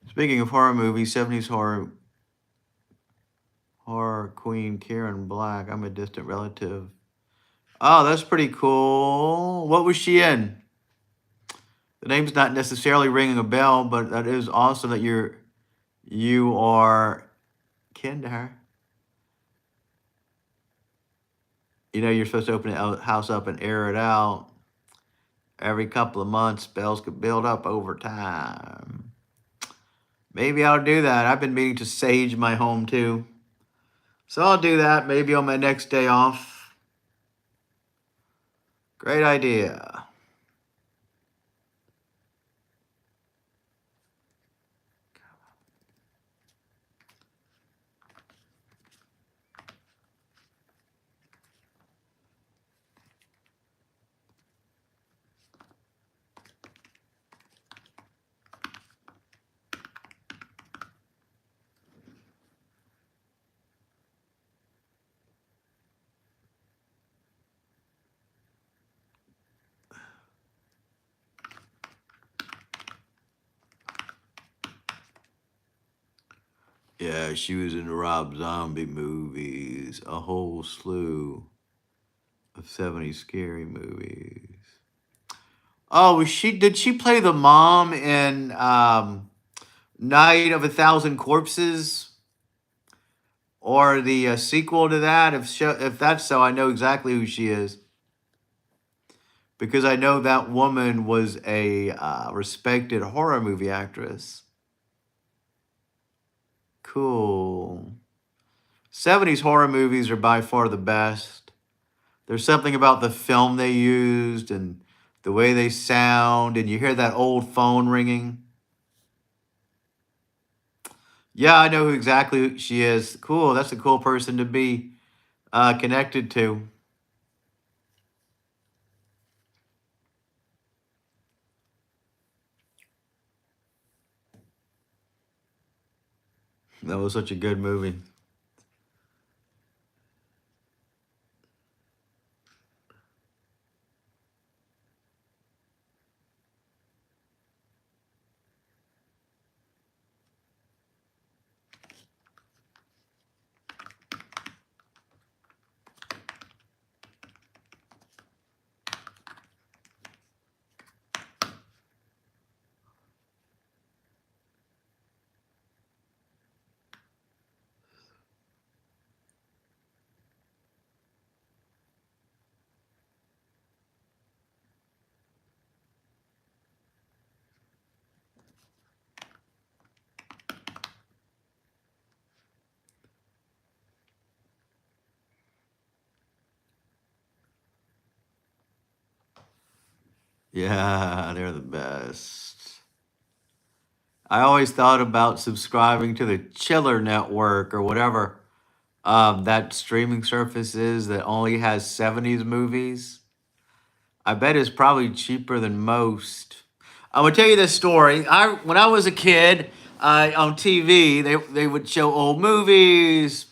Speaking of horror movies, 70s horror queen Karen Black. I'm a distant relative. Oh, that's pretty cool. What was she in? The name's not necessarily ringing a bell, but that is awesome that you are kin to her. You know, you're supposed to open the house up and air it out every couple of months. Spells could build up over time. Maybe I'll do that. I've been meaning to sage my home too. So I'll do that maybe on my next day off. Great idea. Yeah, she was in the Rob Zombie movies, a whole slew of 70s scary movies. Oh, did she play the mom in Night of a Thousand Corpses? Or the sequel to that? If that's so, I know exactly who she is. Because I know that woman was a respected horror movie actress. Cool. 70s horror movies are by far the best. There's something about the film they used and the way they sound, and you hear that old phone ringing. Yeah, I know who exactly she is. Cool. That's a cool person to be connected to. That was such a good movie. Yeah, they're the best. I always thought about subscribing to the Chiller Network or whatever that streaming service is that only has 70s movies. I bet it's probably cheaper than most. I'm gonna tell you this story. When I was a kid on TV, they would show old movies,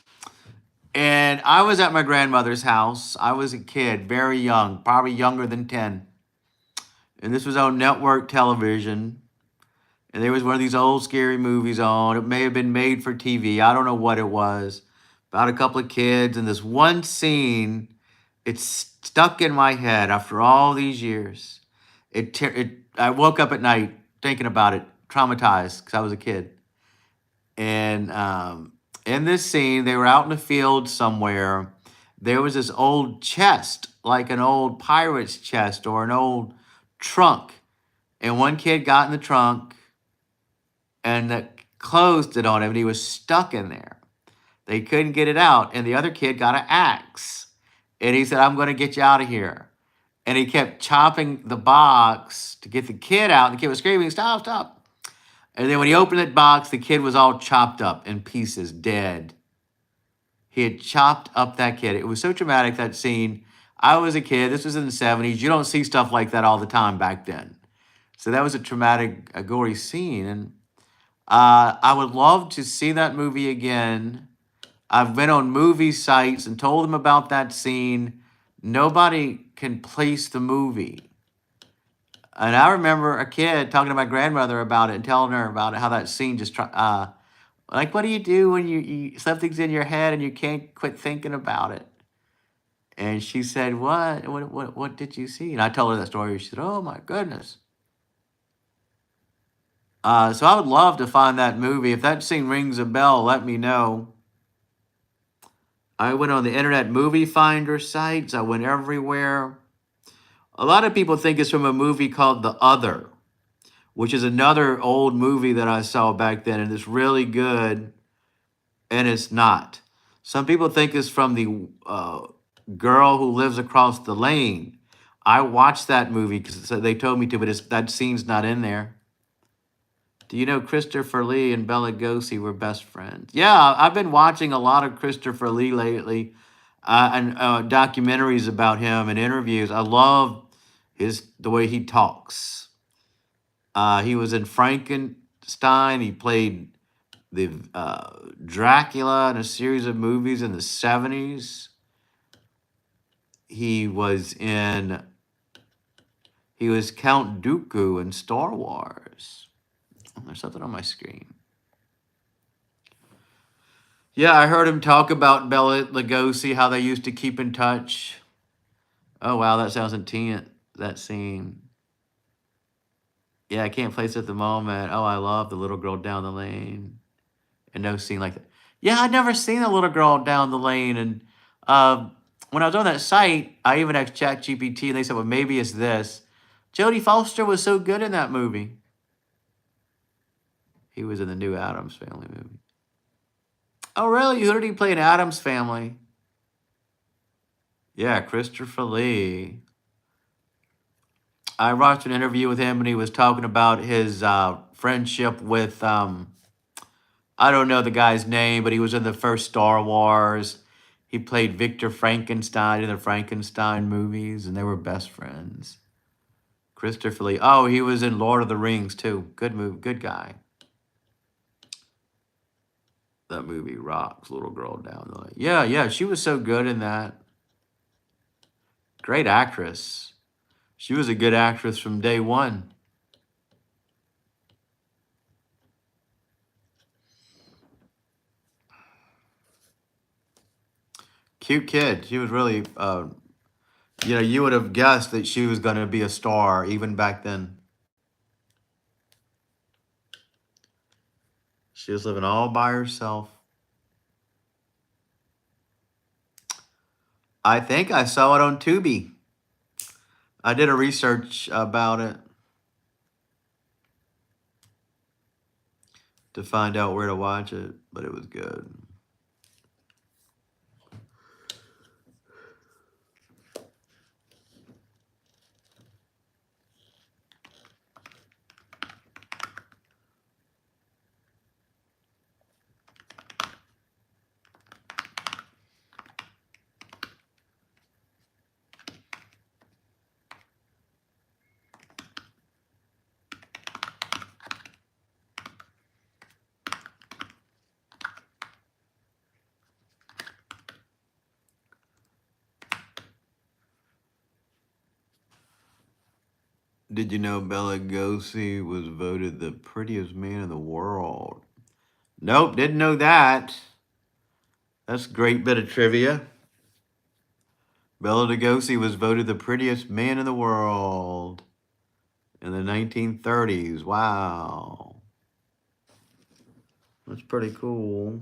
and I was at my grandmother's house. I was a kid, very young, probably younger than 10, and this was on network television. And there was one of these old scary movies on. It may have been made for TV. I don't know what it was. About a couple of kids and this one scene. It's stuck in my head after all these years. I woke up at night thinking about it, traumatized because I was a kid. And in this scene, they were out in the field somewhere. There was this old chest, like an old pirate's chest or an old trunk. And one kid got in the trunk and that closed it on him, and he was stuck in there. They couldn't get it out, and the other kid got an axe, and he said, "I'm going to get you out of here." and he kept chopping the box to get the kid out. The kid was screaming, "Stop, stop." And then when he opened that box, the kid was all chopped up in pieces, dead. He had chopped up that kid. It was so traumatic, that scene. I was a kid. This was in the 70s. You don't see stuff like that all the time back then. So that was a traumatic, a gory scene. And I would love to see that movie again. I've been on movie sites and told them about that scene. Nobody can place the movie. And I remember a kid talking to my grandmother about it and telling her about it, how that scene just, like, what do you do when something's in your head and you can't quit thinking about it? And she said, what did you see? And I told her that story. She said, oh my goodness. So I would love to find that movie. If that scene rings a bell, let me know. I went on the Internet Movie Finder sites. I went everywhere. A lot of people think it's from a movie called The Other, which is another old movie that I saw back then, and it's really good, and it's not. Some people think it's from the girl who lives across the lane. I watched that movie because they told me to, but that scene's not in there. Do you know Christopher Lee and Bela Lugosi were best friends? Yeah, I've been watching a lot of Christopher Lee lately, and documentaries about him and interviews. I love the way he talks. He was in Frankenstein. He played the Dracula in a series of movies in the 70s. He was Count Dooku in Star Wars. Oh, there's something on my screen. Yeah, I heard him talk about Bela Lugosi, how they used to keep in touch. Oh, wow, that sounds intense, that scene. Yeah, I can't place it at the moment. Oh, I love the little girl down the lane. And no scene like that. Yeah, I'd never seen a little girl down the lane. And when I was on that site, I even asked ChatGPT, and they said, well, maybe it's this. Jodie Foster was so good in that movie. He was in the new Addams Family movie. Oh, really? Who did he play in Addams Family? Yeah, Christopher Lee. I watched an interview with him, and he was talking about his friendship with, I don't know the guy's name, but he was in the first Star Wars. He played Victor Frankenstein in the Frankenstein movies, and they were best friends. Christopher Lee. Oh, he was in Lord of the Rings, too. Good movie, good guy. That movie rocks, Little Girl Down the Lane. Yeah, she was so good in that. Great actress. She was a good actress from day one. Cute kid. She was really, you would have guessed that she was going to be a star even back then. She was living all by herself. I think I saw it on Tubi. I did a research about it to find out where to watch it, but it was good. Did you know Bela Lugosi was voted the prettiest man in the world? Nope, didn't know that. That's a great bit of trivia. Bela Lugosi was voted the prettiest man in the world in the 1930s. Wow. That's pretty cool.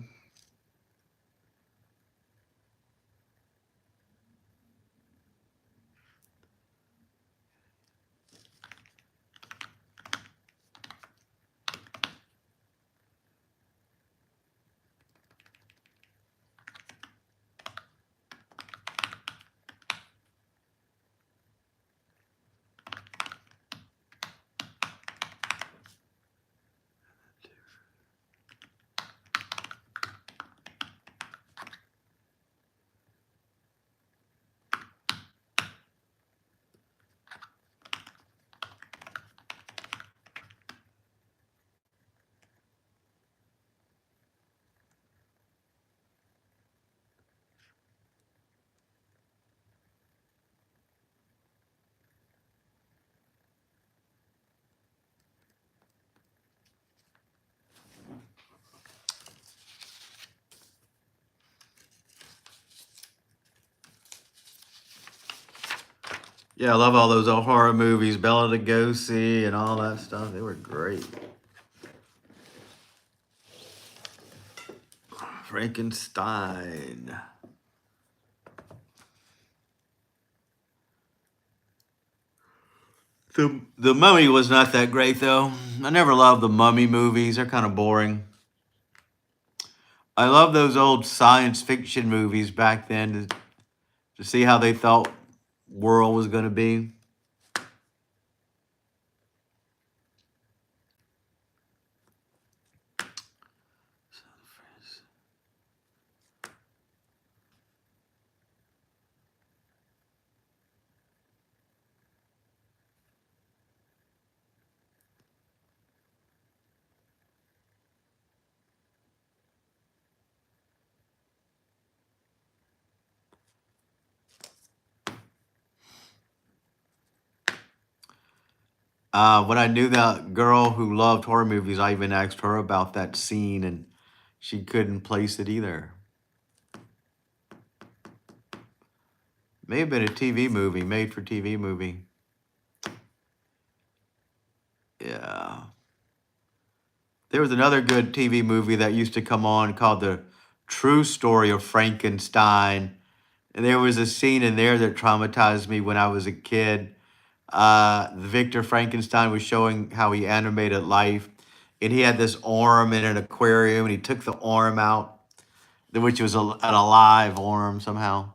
Yeah, I love all those old horror movies, Bela Lugosi and all that stuff. They were great. Frankenstein. The Mummy was not that great though. I never loved the Mummy movies. They're kind of boring. I love those old science fiction movies back then to see how they thought world was going to be. When I knew that girl who loved horror movies, I even asked her about that scene, and she couldn't place it either. May have been a TV movie, made for TV movie. Yeah. There was another good TV movie that used to come on called The True Story of Frankenstein. And there was a scene in there that traumatized me when I was a kid. Victor Frankenstein was showing how he animated life. And he had this arm in an aquarium, and he took the arm out, which was an alive arm somehow,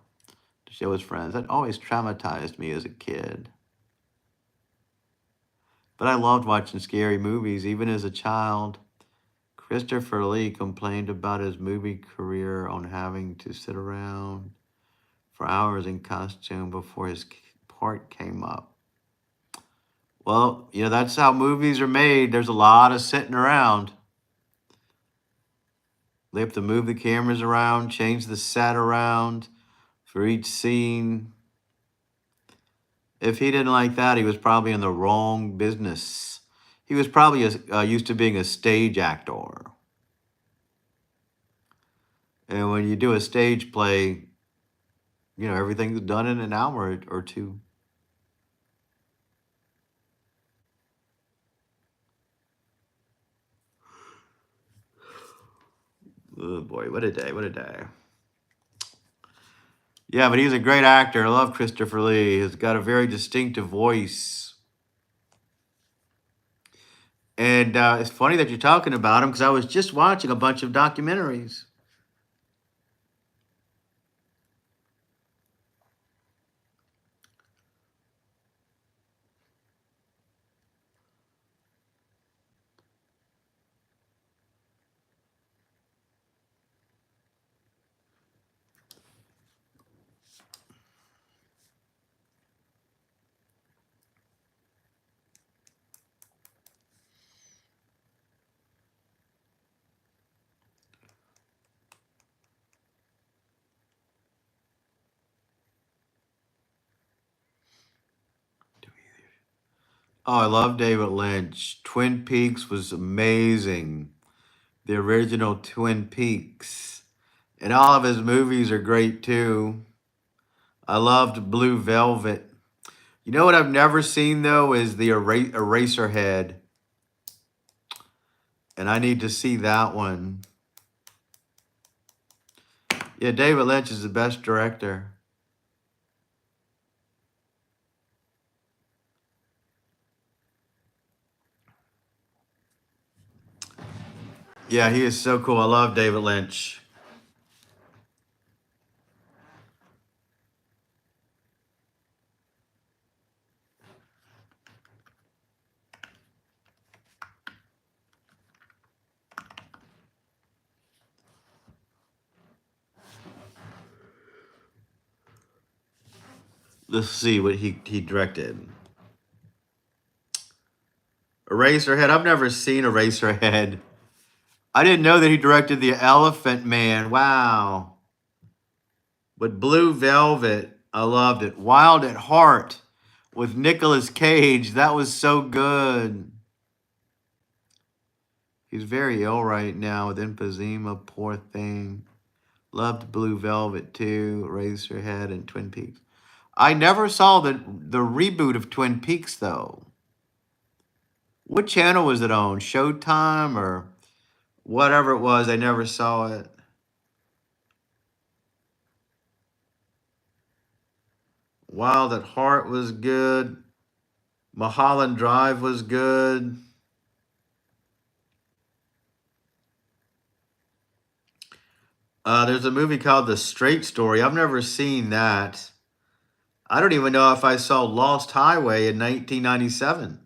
to show his friends. That always traumatized me as a kid. But I loved watching scary movies, even as a child. Christopher Lee complained about his movie career on having to sit around for hours in costume before his part came up. Well, that's how movies are made. There's a lot of sitting around. They have to move the cameras around, change the set around for each scene. If he didn't like that, he was probably in the wrong business. He was probably used to being a stage actor. And when you do a stage play, everything's done in an hour or two. Oh boy, what a day, what a day. Yeah, but he's a great actor. I love Christopher Lee. He's got a very distinctive voice. And it's funny that you're talking about him because I was just watching a bunch of documentaries. Oh, I love David Lynch. Twin Peaks was amazing. The original Twin Peaks. And all of his movies are great too. I loved Blue Velvet. You know what I've never seen though is the Eraserhead. And I need to see that one. Yeah, David Lynch is the best director. Yeah, he is so cool. I love David Lynch. Let's see what he directed. Eraserhead. I've never seen Eraserhead. I didn't know that he directed The Elephant Man. Wow. But Blue Velvet, I loved it. Wild at Heart with Nicolas Cage. That was so good. He's very ill right now with emphysema. Poor thing. Loved Blue Velvet too. Eraserhead and Twin Peaks. I never saw the reboot of Twin Peaks though. What channel was it on? Showtime or whatever it was? I never saw it. Wild at Heart was good. Mulholland Drive was good. There's a movie called The Straight Story. I've never seen that. I don't even know if I saw Lost Highway in 1997.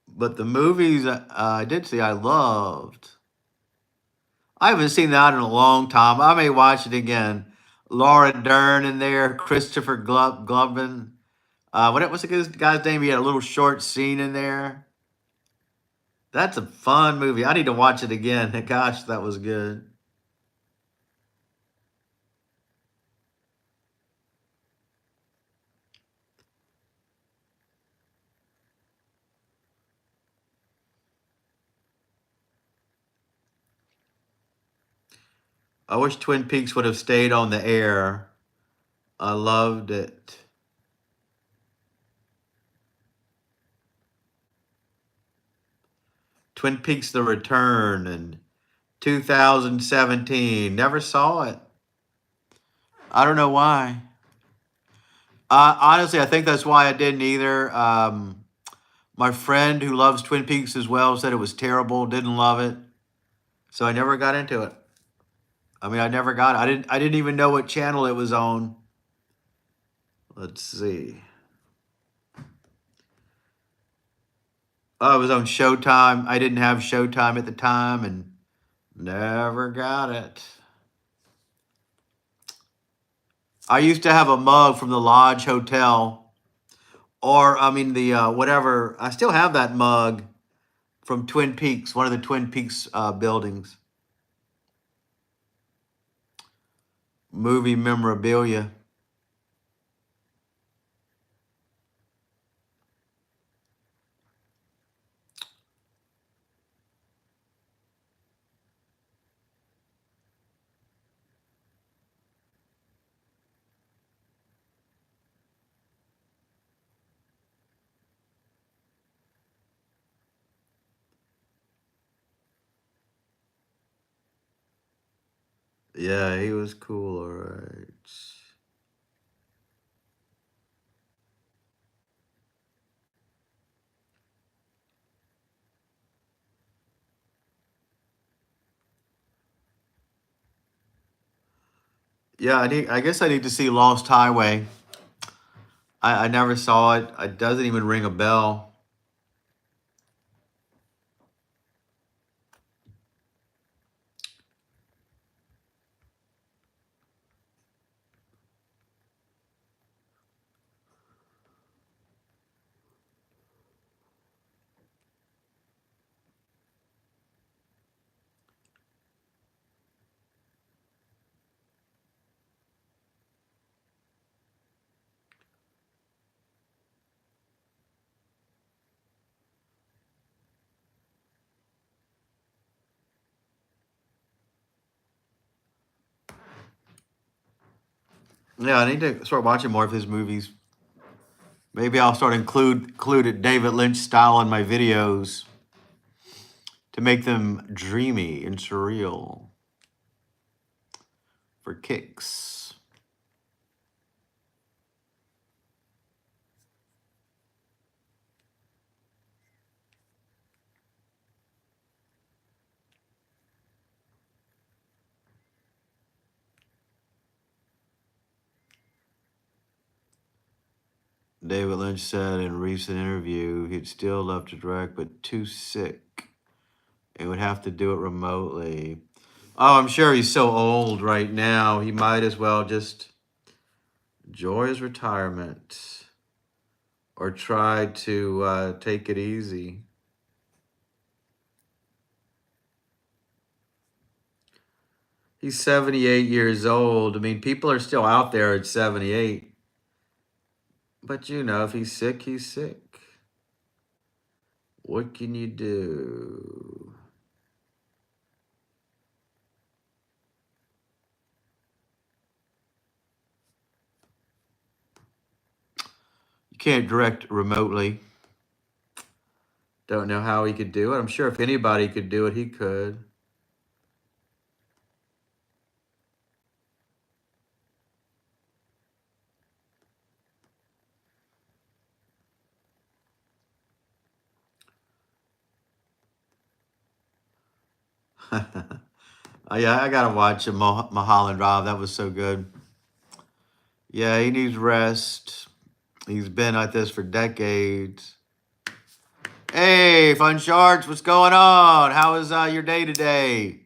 But the movies I did see, I loved. I haven't seen that in a long time. I may watch it again. Laura Dern in there, Christopher Glovin. What's the guy's name? He had a little short scene in there. That's a fun movie. I need to watch it again. Gosh, that was good. I wish Twin Peaks would have stayed on the air. I loved it. Twin Peaks The Return in 2017. Never saw it. I don't know why. Honestly, I think that's why I didn't either. My friend who loves Twin Peaks as well said it was terrible, didn't love it. So I never got into it. I mean, I never got it. I didn't even know what channel it was on. Let's see. Oh, it was on Showtime. I didn't have Showtime at the time and never got it. I used to have a mug from the Lodge Hotel, or I mean the whatever. I still have that mug from Twin Peaks, one of the Twin Peaks buildings. Movie memorabilia. Yeah, he was cool. All right. Yeah, I guess I need to see Lost Highway. I never saw it. It doesn't even ring a bell. Yeah, I need to start watching more of his movies. Maybe I'll start include David Lynch style in my videos to make them dreamy and surreal for kicks. David Lynch said in a recent interview he'd still love to direct, but too sick and would have to do it remotely. Oh, I'm sure he's so old right now. He might as well just enjoy his retirement or try to take it easy. He's 78 years old. I mean, people are still out there at 78. But you know, if he's sick, he's sick. What can you do? Can't direct remotely. Don't know how he could do it. I'm sure if anybody could do it, he could. Yeah, I gotta watch Mulholland Drive. That was so good. Yeah, he needs rest. He's been like this for decades. Hey, Fun Sharks, what's going on? How is your day today?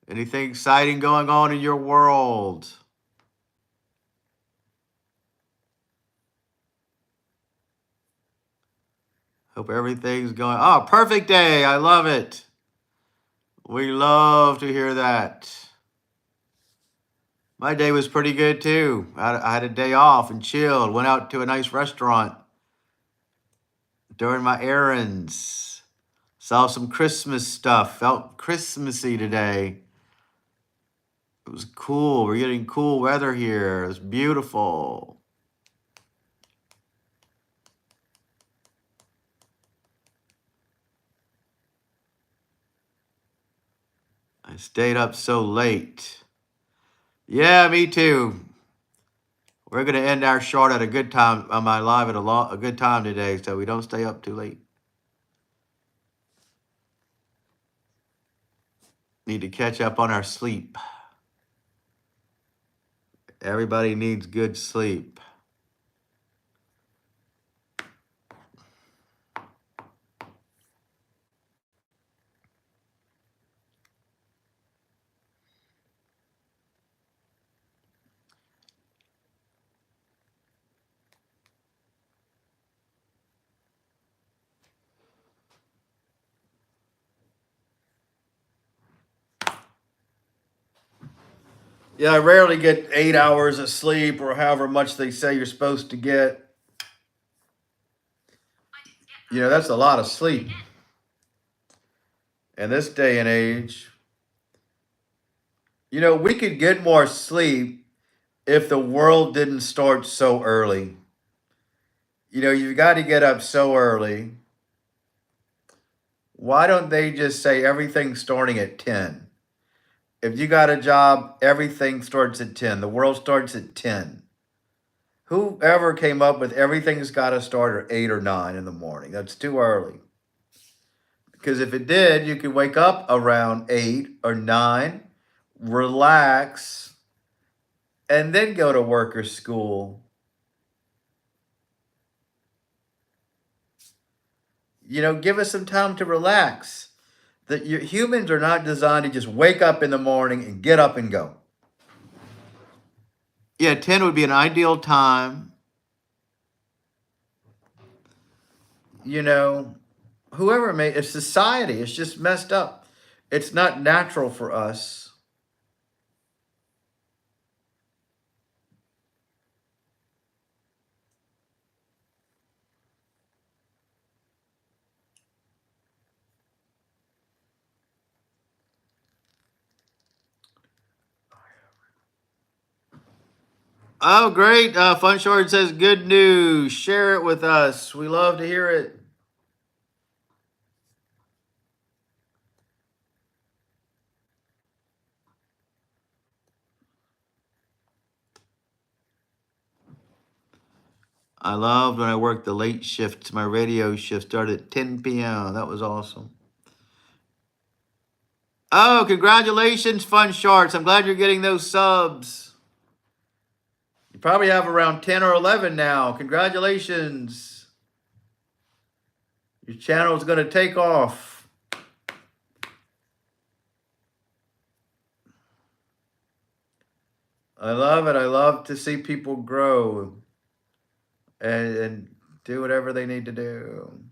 Anything exciting going on in your world? Hope everything's going. Oh, perfect day. I love it. We love to hear that. My day was pretty good too. I had a day off and chilled. Went out to a nice restaurant during my errands. Saw some Christmas stuff. Felt Christmassy today. It was cool. We're getting cool weather here. It's beautiful. I stayed up so late. Yeah, me too. We're going to end our short at a good time on my live at a good time today, so we don't stay up too late. Need to catch up on our sleep. Everybody needs good sleep. Yeah, I rarely get 8 hours of sleep or however much they say you're supposed to get. You know, that's a lot of sleep. In this day and age, you know, we could get more sleep if the world didn't start so early. You know, you've got to get up so early. Why don't they just say everything's starting at 10? If you got a job, everything starts at 10. The world starts at 10. Whoever came up with everything's got to start at 8 or 9 in the morning? That's too early. Because if it did, you could wake up around 8 or 9, relax, and then go to work or school. You know, give us some time to relax. That humans are not designed to just wake up in the morning and get up and go. Yeah, 10 would be an ideal time. You know, whoever made it's society, it's just messed up. It's not natural for us. Oh, great. Fun Short says good news. Share it with us. We love to hear it. I loved when I worked the late shifts. My radio shift started at 10 p.m. That was awesome. Oh, congratulations, Fun Sharks. I'm glad you're getting those subs. You probably have around 10 or 11 now. Congratulations. Your channel is going to take off. I love it. I love to see people grow and do whatever they need to do.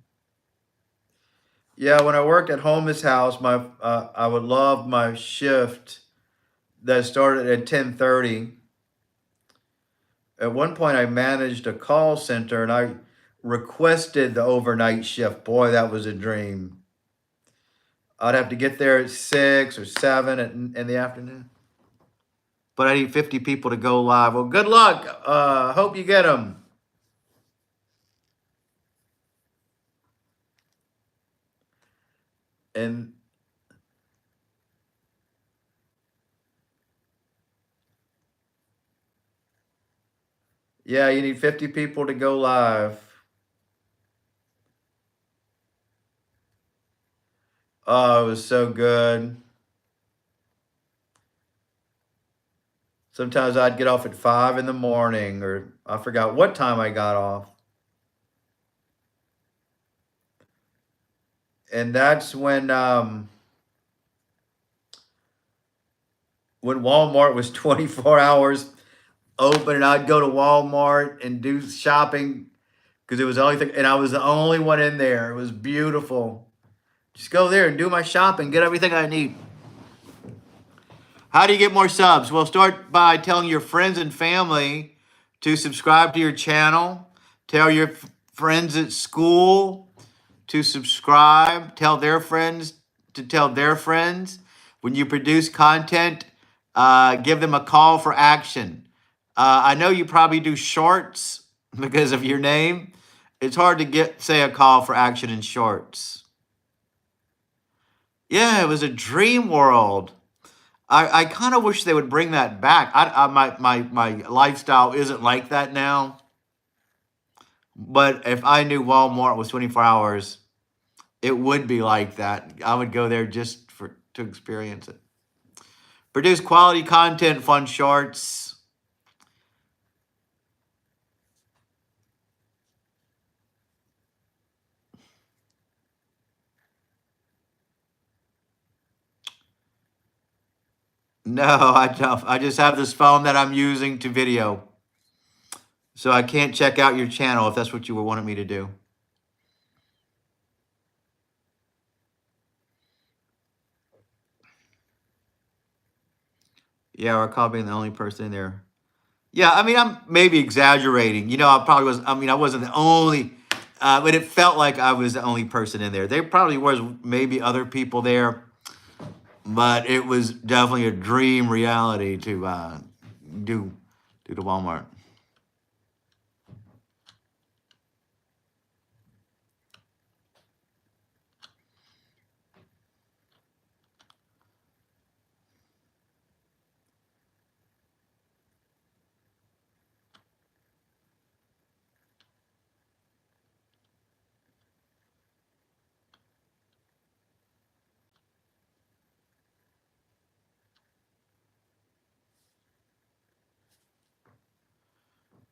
Yeah, when I worked at Homeless House, I would love my shift that started at 10:30. At one point, I managed a call center and I requested the overnight shift. Boy, that was a dream. I'd have to get there at 6 or 7 in the afternoon. But I need 50 people to go live. Well, good luck. Hope you get them. And yeah, you need 50 people to go live. Oh, it was so good. Sometimes I'd get off at 5 in the morning, or I forgot what time I got off. And that's when Walmart was 24 hours open, and I'd go to Walmart and do shopping because it was the only thing, and I was the only one in there. It was beautiful. Just go there and do my shopping, get everything I need. How do you get more subs? Well, start by telling your friends and family to subscribe to your channel. Tell your friends at school to subscribe. Tell their friends to tell their friends. When you produce content, give them a call for action. I know you probably do shorts because of your name. It's hard to say a call for action in shorts. Yeah, it was a dream world. I kind of wish they would bring that back. My lifestyle isn't like that now. But if I knew Walmart was 24 hours, it would be like that. I would go there just to experience it. Produce quality content, fun shorts. No, I don't. I just have this phone that I'm using to video. So I can't check out your channel if that's what you were wanting me to do. Yeah, or call being the only person in there. Yeah, I mean, I'm maybe exaggerating. I probably was. I mean, I wasn't the only, but it felt like I was the only person in there. There probably was maybe other people there, but it was definitely a dream reality to do the Walmart.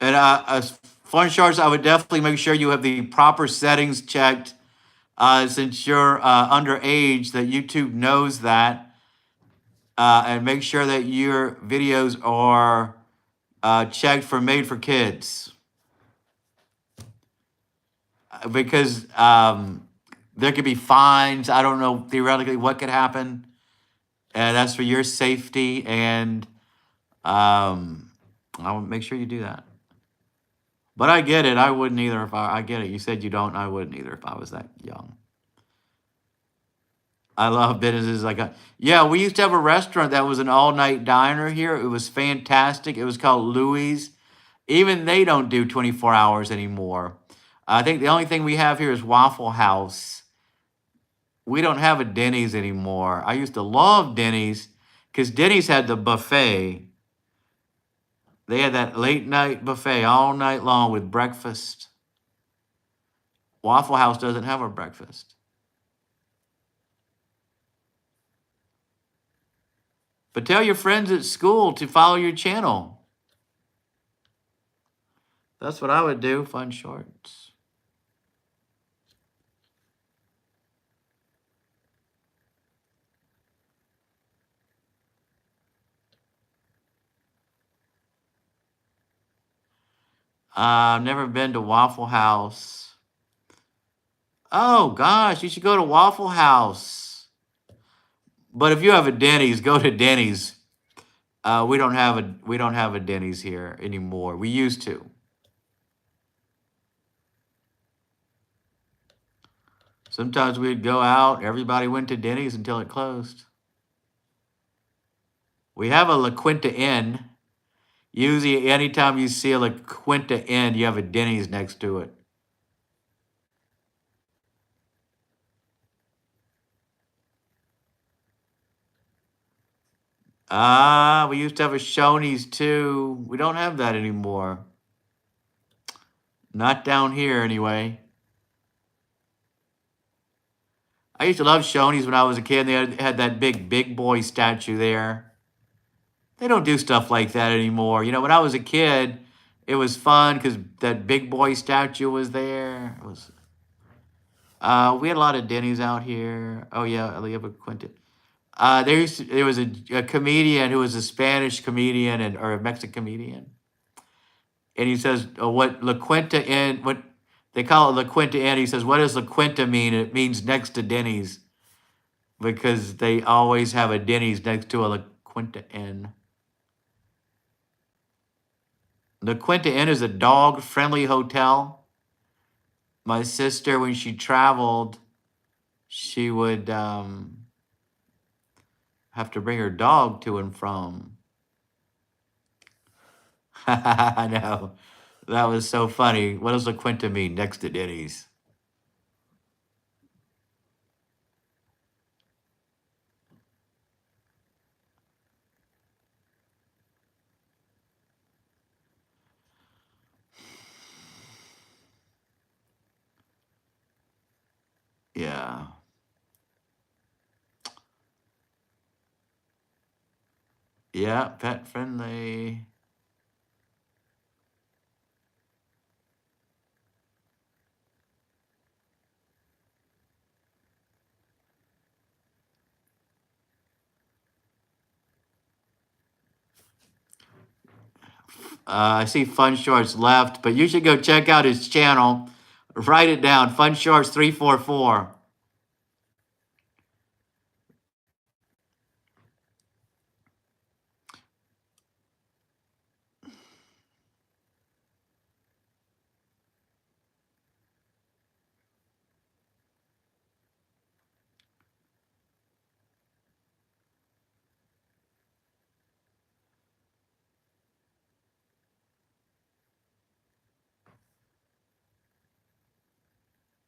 And as fun charts, I would definitely make sure you have the proper settings checked. Since you're underage, that YouTube knows that, and make sure that your videos are checked for made for kids, because there could be fines. I don't know theoretically what could happen, and that's for your safety. And I will make sure you do that. But I get it. I wouldn't either if I get it. You said you don't. I wouldn't either if I was that young. I love businesses like yeah, we used to have a restaurant that was an all-night diner here. It was fantastic. It was called Louis. Even they don't do 24 hours anymore. I think the only thing we have here is Waffle House. We don't have a Denny's anymore. I used to love Denny's because Denny's had the buffet. They had that late night buffet all night long with breakfast. Waffle House doesn't have a breakfast. But tell your friends at school to follow your channel. That's what I would do. Fun shorts. I've never been to Waffle House. Oh gosh, you should go to Waffle House. But if you have a Denny's, go to Denny's. We don't have a Denny's here anymore. We used to. Sometimes we'd go out. Everybody went to Denny's until it closed. We have a La Quinta Inn. Usually, anytime you see a La Quinta Inn, you have a Denny's next to it. Ah, we used to have a Shoney's too. We don't have that anymore. Not down here anyway. I used to love Shoney's when I was a kid. They had that big boy statue there. They don't do stuff like that anymore. You know, when I was a kid, it was fun because that big boy statue was there. It was. We had a lot of Denny's out here. Oh yeah, Alieva Quintet. There was a comedian who was a Spanish comedian or a Mexican comedian, and he says what La Quinta Inn, what they call it La Quinta Inn. He says, what does La Quinta mean? It means next to Denny's because they always have a Denny's next to a La Quinta Inn. La Quinta Inn is a dog-friendly hotel. My sister, when she traveled, she would have to bring her dog to and from. I know. That was so funny. What does La Quinta mean? Next to Denny's. Yeah. Yeah, pet friendly. I see Fun Shorts left, but you should go check out his channel. Write it down. Fun Shorts 344.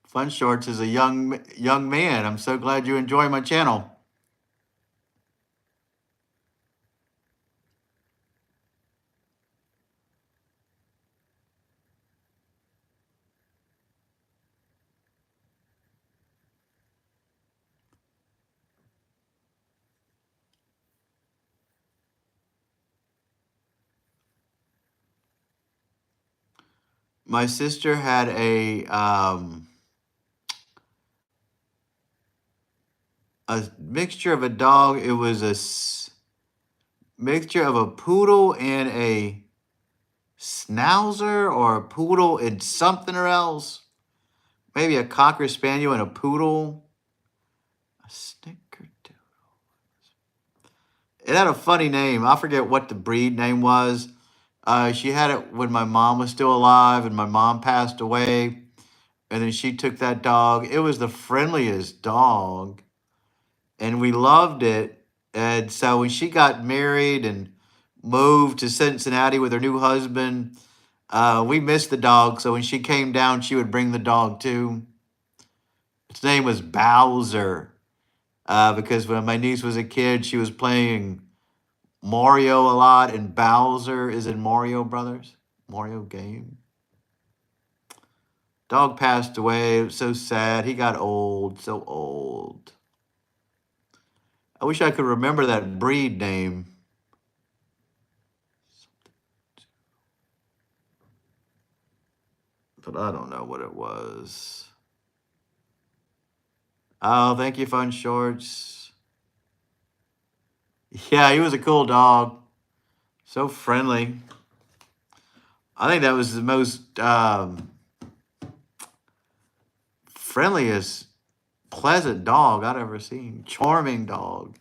Fun Shorts is a young man. I'm so glad you enjoy my channel. My sister had a mixture of a dog. It was mixture of a poodle and a schnauzer, or a poodle and something or else. Maybe a cocker spaniel and a poodle. A snickerdoodle. It had a funny name. I forget what the breed name was. She had it when my mom was still alive, and my mom passed away. And then she took that dog. It was the friendliest dog, and we loved it. And so when she got married and moved to Cincinnati with her new husband, we missed the dog. So when she came down, she would bring the dog too. Its name was Bowser, because when my niece was a kid, she was playing Mario a lot, and Bowser is in Mario Brothers, Mario game. Dog passed away. It was so sad. He got old, so old. I wish I could remember that breed name. But I don't know what it was. Oh, thank you, Fun Shorts. Yeah, he was a cool dog. So friendly. I think that was the most friendliest, pleasant dog I'd ever seen. Charming dog.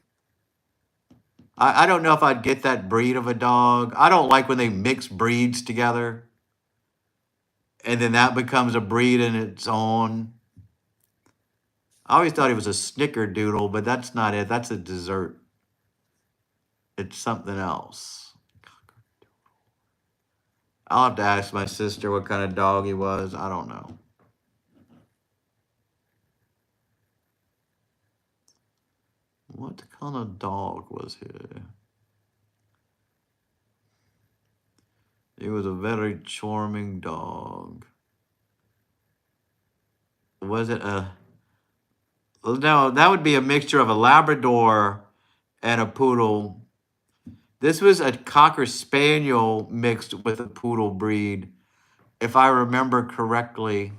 I don't know if I'd get that breed of a dog. I don't like when they mix breeds together and then that becomes a breed in its own. I always thought he was a snickerdoodle, but that's not it. That's a dessert. It's something else. I'll have to ask my sister what kind of dog he was. I don't know. What kind of dog was he? He was a very charming dog. Was it a... No, that would be a mixture of a Labrador and a poodle. This was a Cocker Spaniel mixed with a poodle breed, if I remember correctly.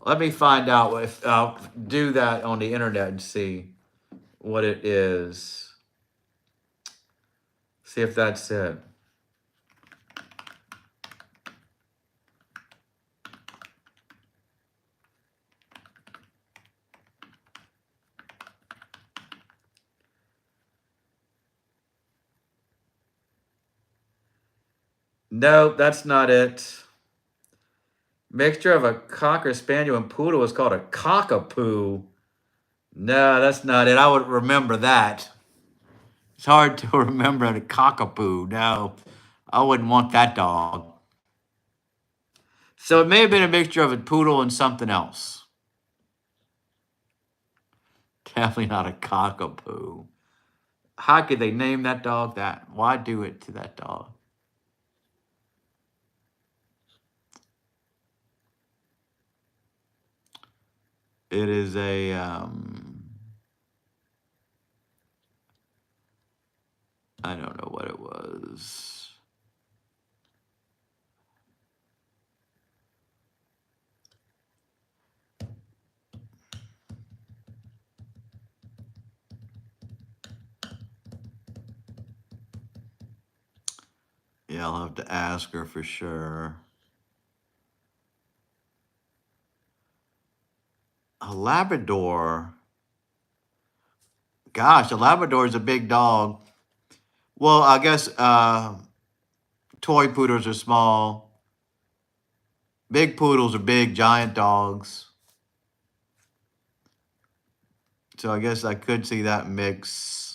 Let me find out if I'll do that on the internet and see what it is. See if that's it. No, that's not it. Mixture of a Cocker Spaniel and poodle is called a cockapoo. No, that's not it. I would remember that. It's hard to remember a cockapoo. No, I wouldn't want that dog. So it may have been a mixture of a poodle and something else. Definitely not a cockapoo. How could they name that dog that? Why do it to that dog? It is a I don't know what it was. Yeah, I'll have to ask her for sure. A Labrador. Gosh, a Labrador is a big dog. Well, I guess toy poodles are small. Big poodles are big, giant dogs. So I guess I could see that mix.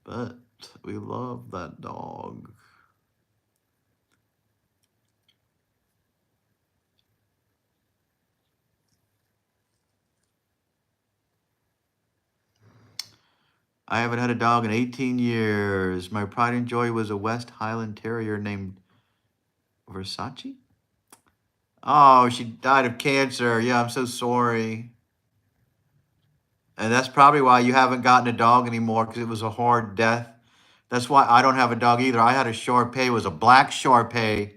But we love that dog. I haven't had a dog in 18 years. My pride and joy was a West Highland Terrier named Versace. Oh, she died of cancer. Yeah, I'm so sorry. And that's probably why you haven't gotten a dog anymore, because it was a hard death. That's why I don't have a dog either. I had a Shar Pei. It was a black Shar Pei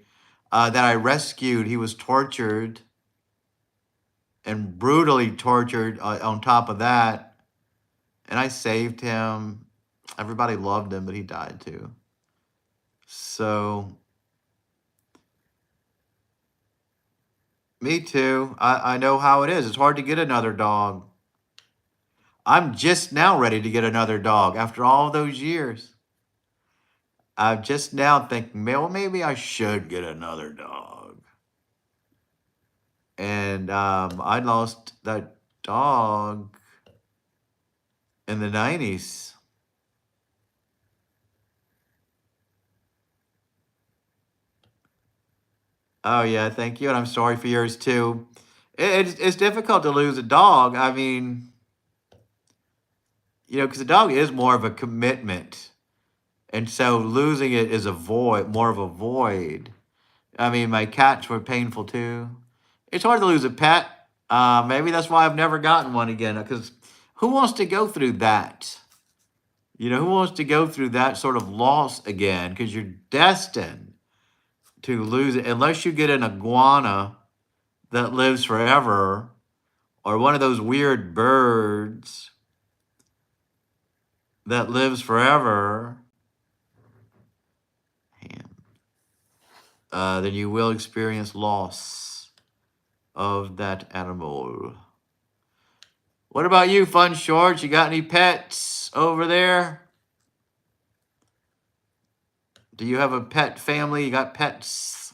that I rescued. He was tortured and brutally tortured on top of that. And I saved him. Everybody loved him, but he died too. So, me too. I know how it is. It's hard to get another dog. I'm just now ready to get another dog after all those years. I'm just now thinking, well, maybe I should get another dog. And I lost that dog in the 90s. Oh, yeah, thank you. And I'm sorry for yours too. It's difficult to lose a dog. I mean, because a dog is more of a commitment. And so losing it is a void, more of a void. I mean, my cats were painful too. It's hard to lose a pet. Maybe that's why I've never gotten one again. Because who wants to go through that? Who wants to go through that sort of loss again? Because you're destined to lose it unless you get an iguana that lives forever, or one of those weird birds that lives forever. Then you will experience loss of that animal. What about you, Fun Shorts? You got any pets over there? Do you have a pet family? You got pets?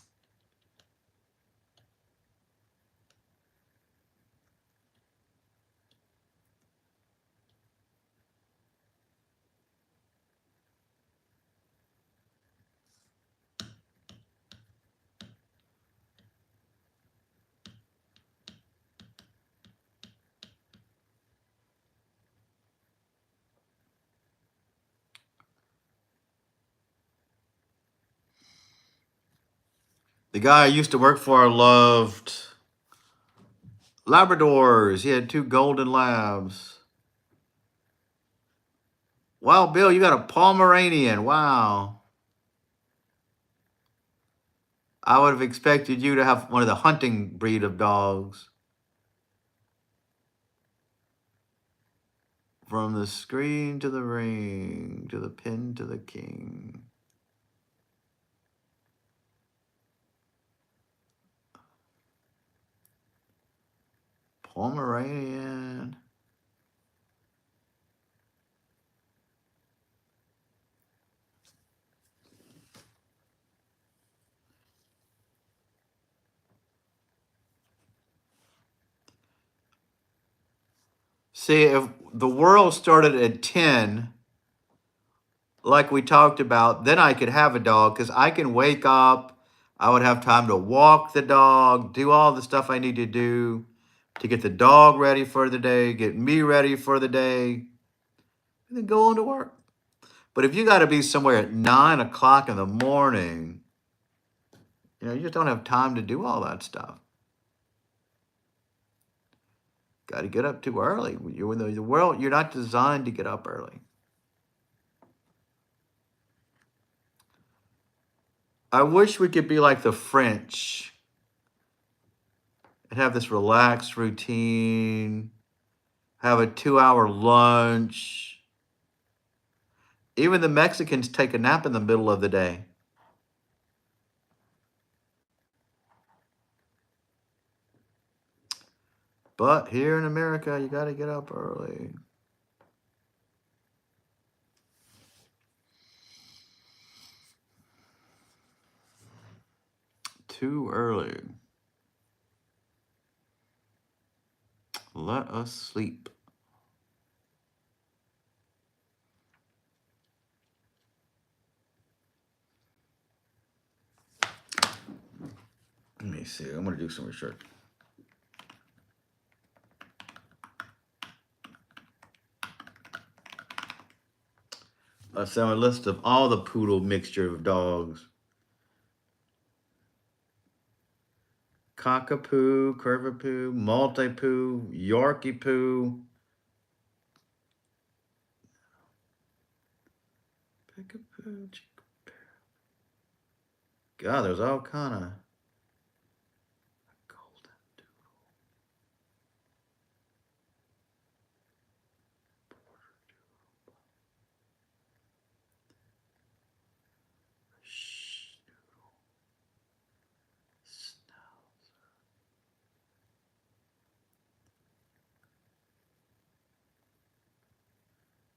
The guy I used to work for loved Labradors. He had 2 golden labs. Wow, Bill, you got a Pomeranian. Wow. I would have expected you to have one of the hunting breed of dogs. From the screen to the ring, to the pin to the king. Pomeranian. See, if the world started at 10, like we talked about, then I could have a dog because I can wake up. I would have time to walk the dog, do all the stuff I need to do to get the dog ready for the day, get me ready for the day, and then go on to work. But if you got to be somewhere at 9 o'clock in the morning, you just don't have time to do all that stuff. Got to get up too early. You're in the world. You're not designed to get up early. I wish we could be like the French and have this relaxed routine, have a 2-hour lunch. Even the Mexicans take a nap in the middle of the day. But here in America, you got to get up early. Too early. Let us sleep. Let me see. I'm going to do some research. Let's send a list of all the poodle mixture of dogs. Cockapoo, Curvapoo, Maltipoo, Yorkie Poo, Pickapoo. God, there's all kind of golden doodle, border doodle, schnoodle, schnauzer,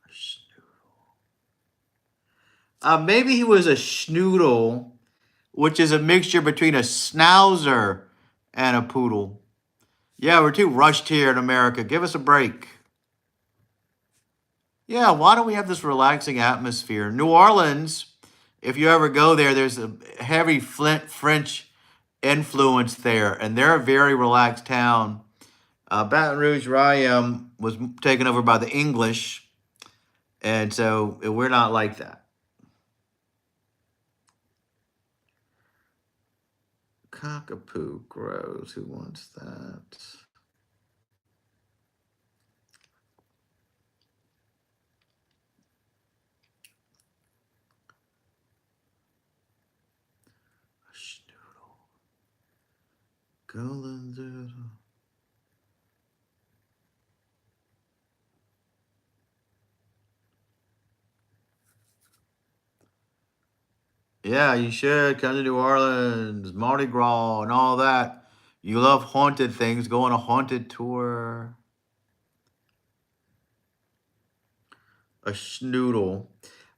a schnoodle. Maybe he was a schnoodle, which is a mixture between a schnauzer and a poodle. Yeah, we're too rushed here in America. Give us a break. Yeah, why don't we have this relaxing atmosphere? New Orleans, if you ever go there, there's a heavy French influence there, and they're a very relaxed town. Baton Rouge, where I am, was taken over by the English, and so we're not like that. Cockapoo grows. Who wants that? A schnoodle. Golden doodle. Yeah, you should come to New Orleans, Mardi Gras, and all that. You love haunted things. Go on a haunted tour. A schnoodle.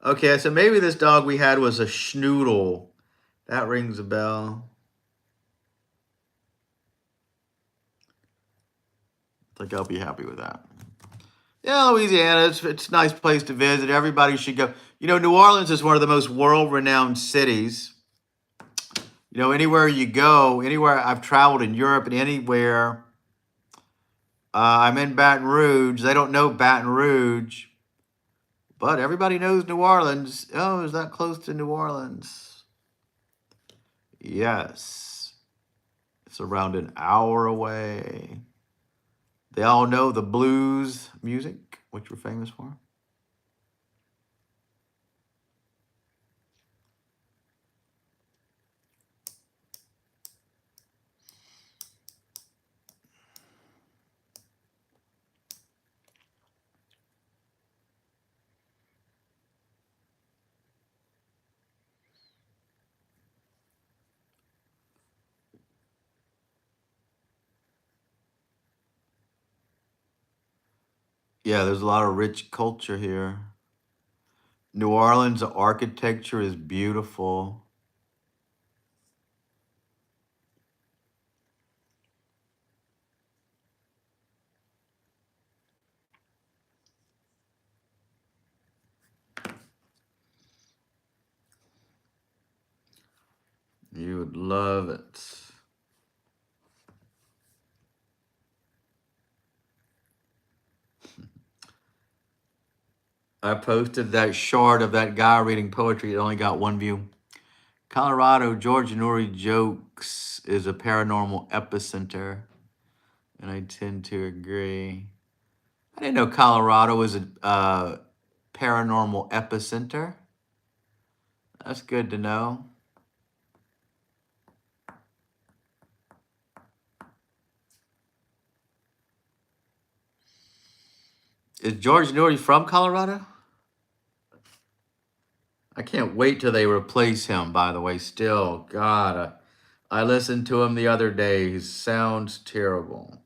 Okay, so maybe this dog we had was a schnoodle. That rings a bell. I think I'll be happy with that. Yeah, Louisiana, it's a nice place to visit. Everybody should go. New Orleans is one of the most world-renowned cities. Anywhere you go, anywhere I've traveled in Europe and anywhere, I'm in Baton Rouge. They don't know Baton Rouge, but everybody knows New Orleans. Oh, is that close to New Orleans? Yes. It's around an hour away. They all know the blues music, which we're famous for. Yeah, there's a lot of rich culture here. New Orleans architecture is beautiful. You would love it. I posted that short of that guy reading poetry. It only got one view. Colorado, George Nori jokes is a paranormal epicenter, and I tend to agree. I didn't know Colorado was a paranormal epicenter. That's good to know. Is George Nori from Colorado? I can't wait till they replace him, by the way. Still, God, I listened to him the other day. He sounds terrible.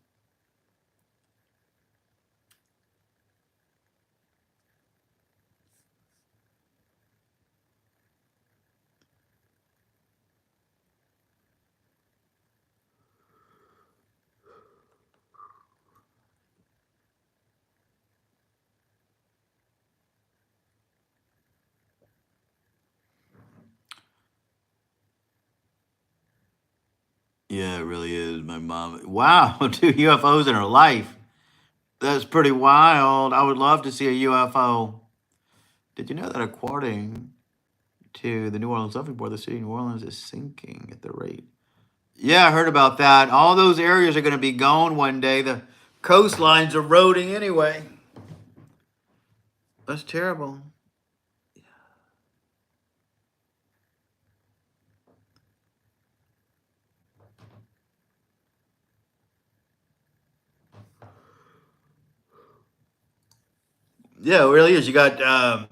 Yeah, it really is. My mom. Wow, 2 UFOs in her life. That's pretty wild. I would love to see a UFO. Did you know that according to the New Orleans Zoning Board, the city of New Orleans is sinking at the rate? Yeah, I heard about that. All those areas are going to be gone one day. The coastline's eroding anyway. That's terrible. Yeah, it really is. You got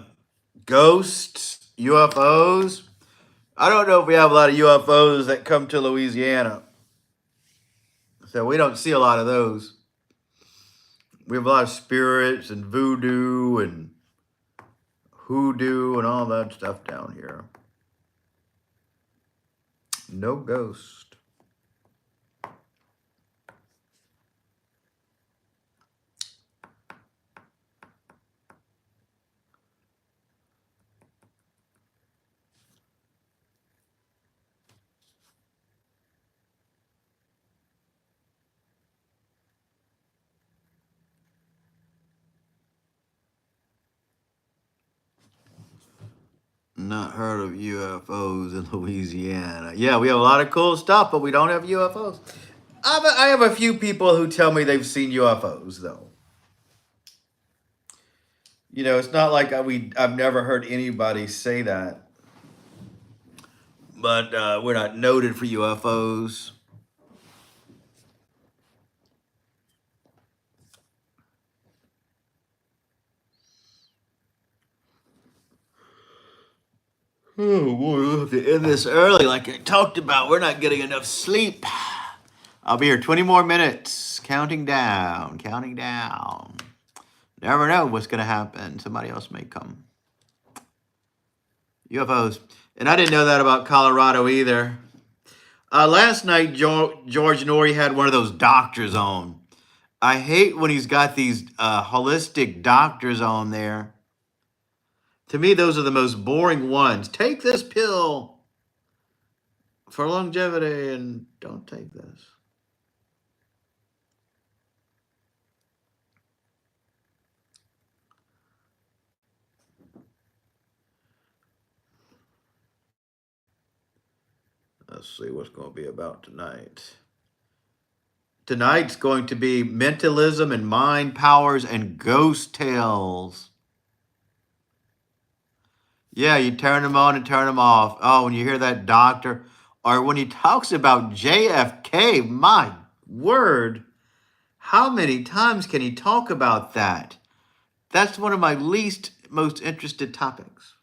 ghosts, UFOs. I don't know if we have a lot of UFOs that come to Louisiana. So we don't see a lot of those. We have a lot of spirits and voodoo and hoodoo and all that stuff down here. No ghost. Not heard of UFOs in Louisiana. Yeah, we have a lot of cool stuff, but we don't have UFOs. I have a few people who tell me they've seen UFOs, though. You know, it's not like I've never heard anybody say that, but we're not noted for UFOs. Oh boy, we'll have to end this early, like I talked about. We're not getting enough sleep. I'll be here 20 more minutes, counting down, counting down. Never know what's gonna happen. Somebody else may come. UFOs, and I didn't know that about Colorado either. Last night, George Nori had one of those doctors on. I hate when he's got these holistic doctors on there. To me, those are the most boring ones. Take this pill for longevity and don't take this. Let's see what's going to be about tonight. Tonight's going to be mentalism and mind powers and ghost tales. Yeah, you turn them on and turn them off. Oh, when you hear that doctor, or when he talks about JFK, my word, how many times can he talk about that? That's one of my least most interested topics.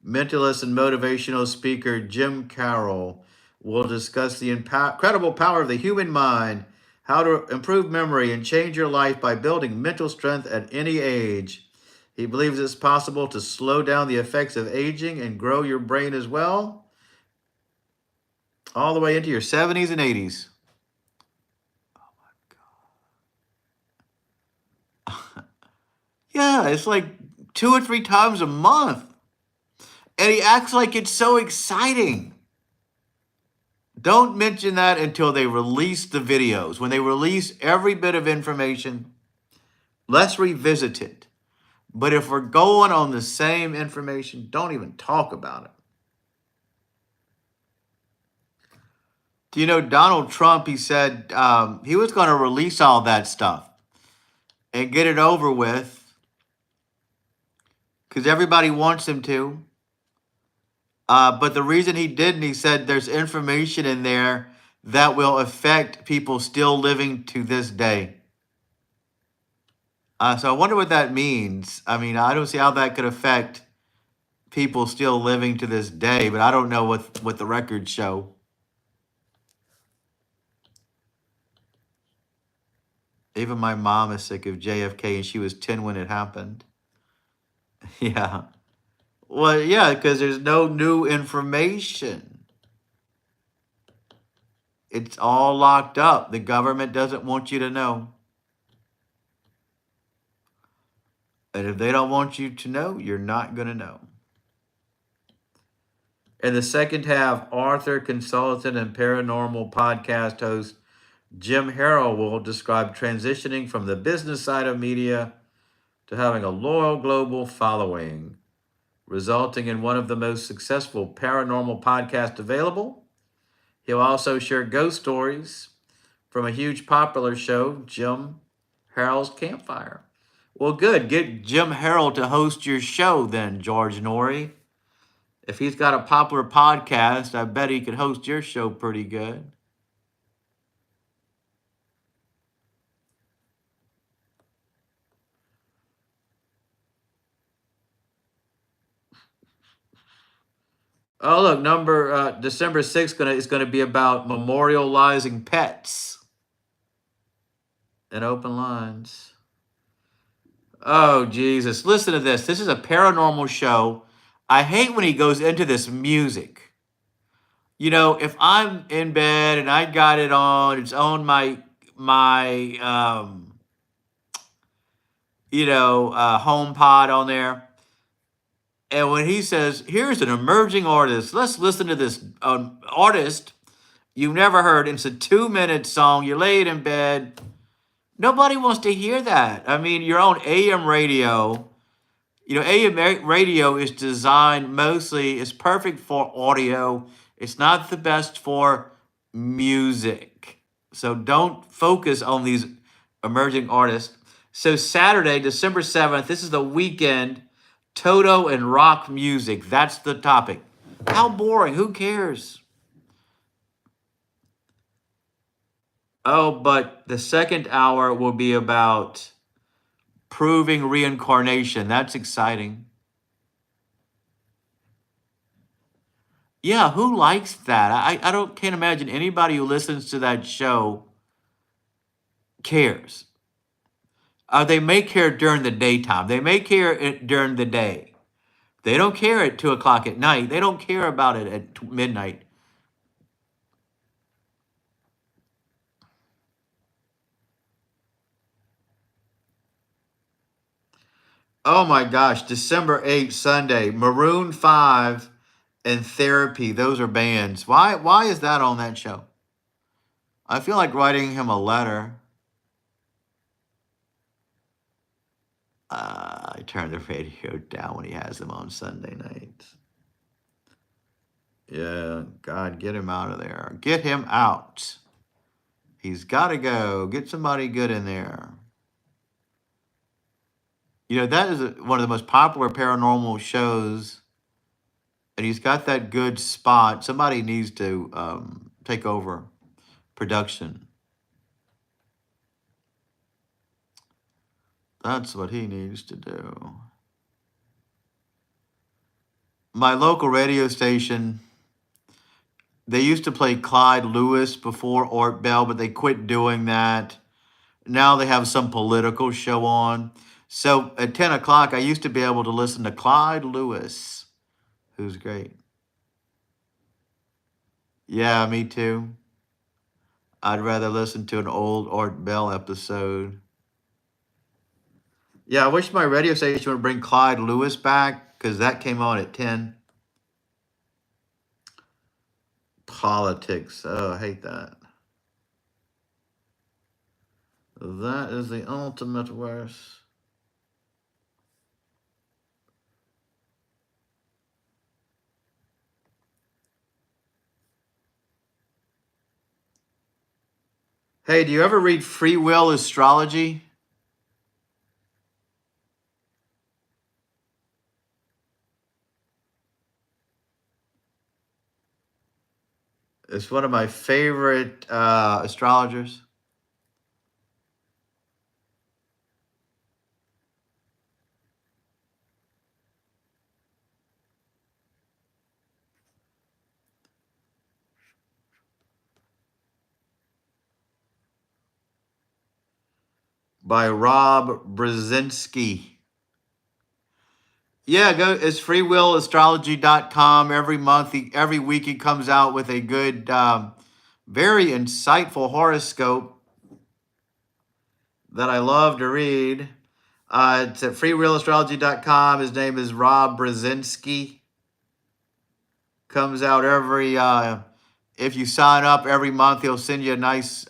Mentalist and motivational speaker Jim Carroll will discuss the incredible power of the human mind, how to improve memory and change your life by building mental strength at any age. He believes it's possible to slow down the effects of aging and grow your brain as well, all the way into your 70s and 80s. Yeah, it's like 2 or 3 times a month. And he acts like it's so exciting. Don't mention that until they release the videos. When they release every bit of information, let's revisit it. But if we're going on the same information, don't even talk about it. Do you know Donald Trump? He said he was going to release all that stuff and get it over with because everybody wants him to. But the reason he didn't, he said there's information in there that will affect people still living to this day. So I wonder what that means. I mean, I don't see how that could affect people still living to this day, but I don't know what the records show. Even my mom is sick of JFK, and she was 10 when it happened. Yeah. Well, yeah, because there's no new information. It's all locked up. The government doesn't want you to know. And if they don't want you to know, you're not going to know. In the second half, author, consultant, and paranormal podcast host Jim Harrell will describe transitioning from the business side of media to having a loyal global following, resulting in one of the most successful paranormal podcasts available. He'll also share ghost stories from a huge popular show, Jim Harrell's Campfire. Well, good. Get Jim Harrell to host your show then, George Norrie. If he's got a popular podcast, I bet he could host your show pretty good. Oh, look, December 6th is gonna be about memorializing pets and open lines. Oh, Jesus. Listen to this. This is a paranormal show. I hate when he goes into this music. You know, if I'm in bed and I got it on, it's on my home pod on there. And when he says, here's an emerging artist, let's listen to this artist you've never heard. It's a 2-minute song. You're laid in bed. Nobody wants to hear that. I mean, you're on AM radio. You know, AM radio is designed mostly, it's perfect for audio. It's not the best for music. So don't focus on these emerging artists. So Saturday, December 7th, this is the weekend, Toto and rock music. That's the topic. How boring. Who cares? Oh, but the second hour will be about proving reincarnation. That's exciting. Yeah, who likes that? I can't imagine anybody who listens to that show cares. They may care during the daytime. They may care during the day. They don't care at 2 o'clock at night. They don't care about it at midnight. Oh my gosh, December 8th, Sunday, Maroon 5 and Therapy. Those are bands. Why is that on that show? I feel like writing him a letter. I turn the radio down when he has them on Sunday nights. Yeah, God, get him out of there. Get him out. He's got to go. Get somebody good in there. You know, that is one of the most popular paranormal shows, and he's got that good spot. Somebody needs to take over production. That's what he needs to do. My local radio station, they used to play Clyde Lewis before Art Bell, but they quit doing that. Now they have some political show on. So at 10 o'clock, I used to be able to listen to Clyde Lewis, who's great. Yeah, me too. I'd rather listen to an old Art Bell episode. Yeah, I wish my radio station would bring Clyde Lewis back because that came on at 10. Politics. Oh, I hate that. That is the ultimate worst. Hey, do you ever read Free Will Astrology? It's one of my favorite astrologers. By Rob Brzezinski. Yeah, go. It's freewillastrology.com. Every month, every week, he comes out with a good, very insightful horoscope that I love to read. It's at freewillastrology.com. His name is Rob Brzezinski. Comes out if you sign up every month, he'll send you a nice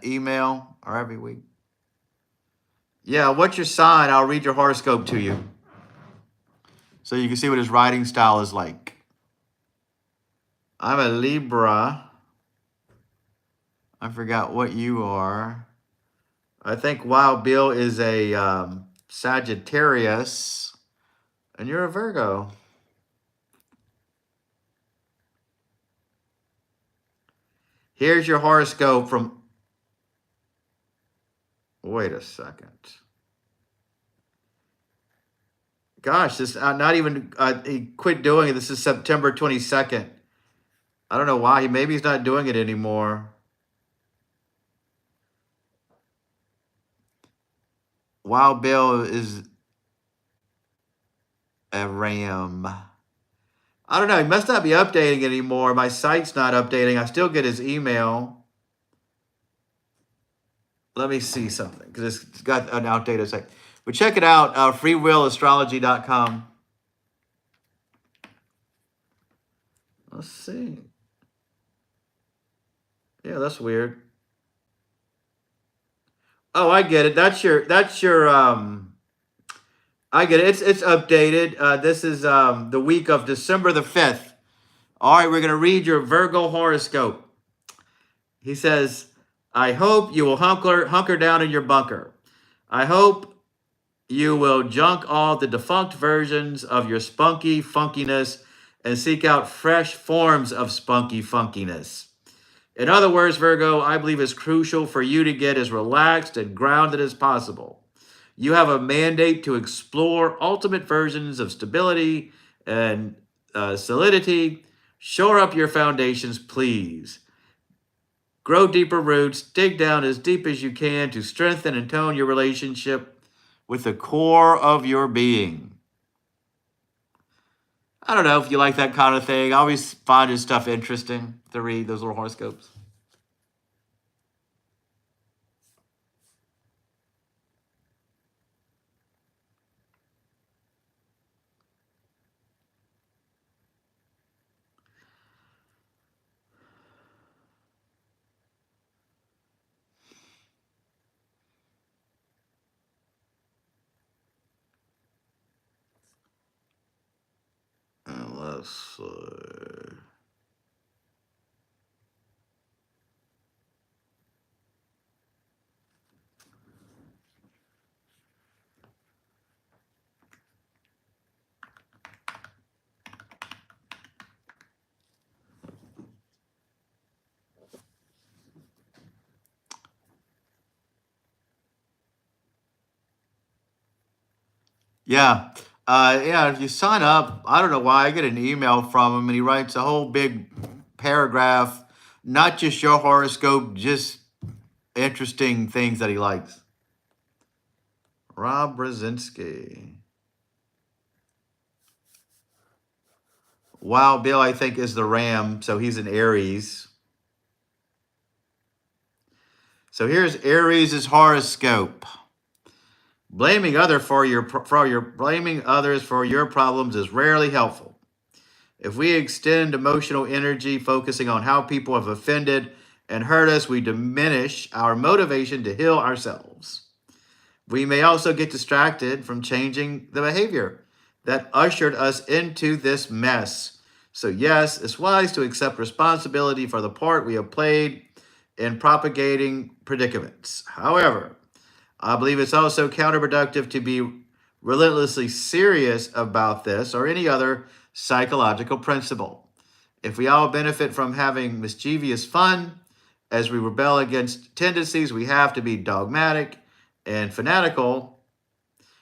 email, or every week. Yeah, what's your sign? I'll read your horoscope to you so you can see what his writing style is like. I'm a Libra. I forgot what you are. I think Wild Bill is a Sagittarius, and you're a Virgo. Here's your horoscope from. Wait a second. Gosh, this not even he quit doing it. This is September 22nd. I don't know why. Maybe he's not doing it anymore. Wild Bill is a Ram. I don't know. He must not be updating it anymore. My site's not updating. I still get his email. Let me see something because it's got an outdated site. But check it out, freewillastrology.com. Let's see. Yeah, that's weird. Oh, I get it. That's your I get it. It's updated. This is the week of December the 5th. All right, we're going to read your Virgo horoscope. He says, I hope you will hunker down in your bunker. I hope you will junk all the defunct versions of your spunky funkiness and seek out fresh forms of spunky funkiness. In other words, Virgo, I believe it's crucial for you to get as relaxed and grounded as possible. You have a mandate to explore ultimate versions of stability and solidity. Shore up your foundations, please. Grow deeper roots, dig down as deep as you can to strengthen and tone your relationship with the core of your being. I don't know if you like that kind of thing. I always find his stuff interesting to read, those little horoscopes. And let's see. Yeah. Yeah, if you sign up, I don't know why I get an email from him and he writes a whole big paragraph, not just your horoscope, just interesting things that he likes. Rob Brzezinski. Wild Bill, I think, is the Ram, so he's an Aries. So here's Aries' horoscope. Blaming others for your problems is rarely helpful. If we extend emotional energy focusing on how people have offended and hurt us, we diminish our motivation to heal ourselves. We may also get distracted from changing the behavior that ushered us into this mess. So, yes, it's wise to accept responsibility for the part we have played in propagating predicaments. However, I believe it's also counterproductive to be relentlessly serious about this or any other psychological principle. If we all benefit from having mischievous fun as we rebel against tendencies, we have to be dogmatic and fanatical.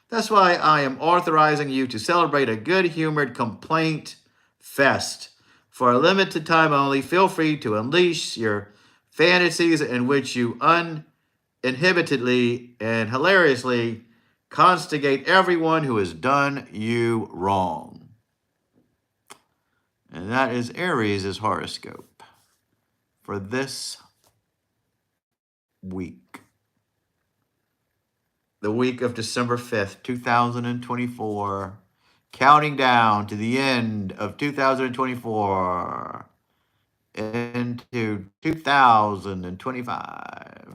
That's why I am authorizing you to celebrate a good humored complaint fest. For a limited time only, feel free to unleash your fantasies in which you uninhibitedly and hilariously constigate everyone who has done you wrong. And that is Aries' horoscope for this week. The week of December 5th, 2024. Counting down to the end of 2024 into 2025.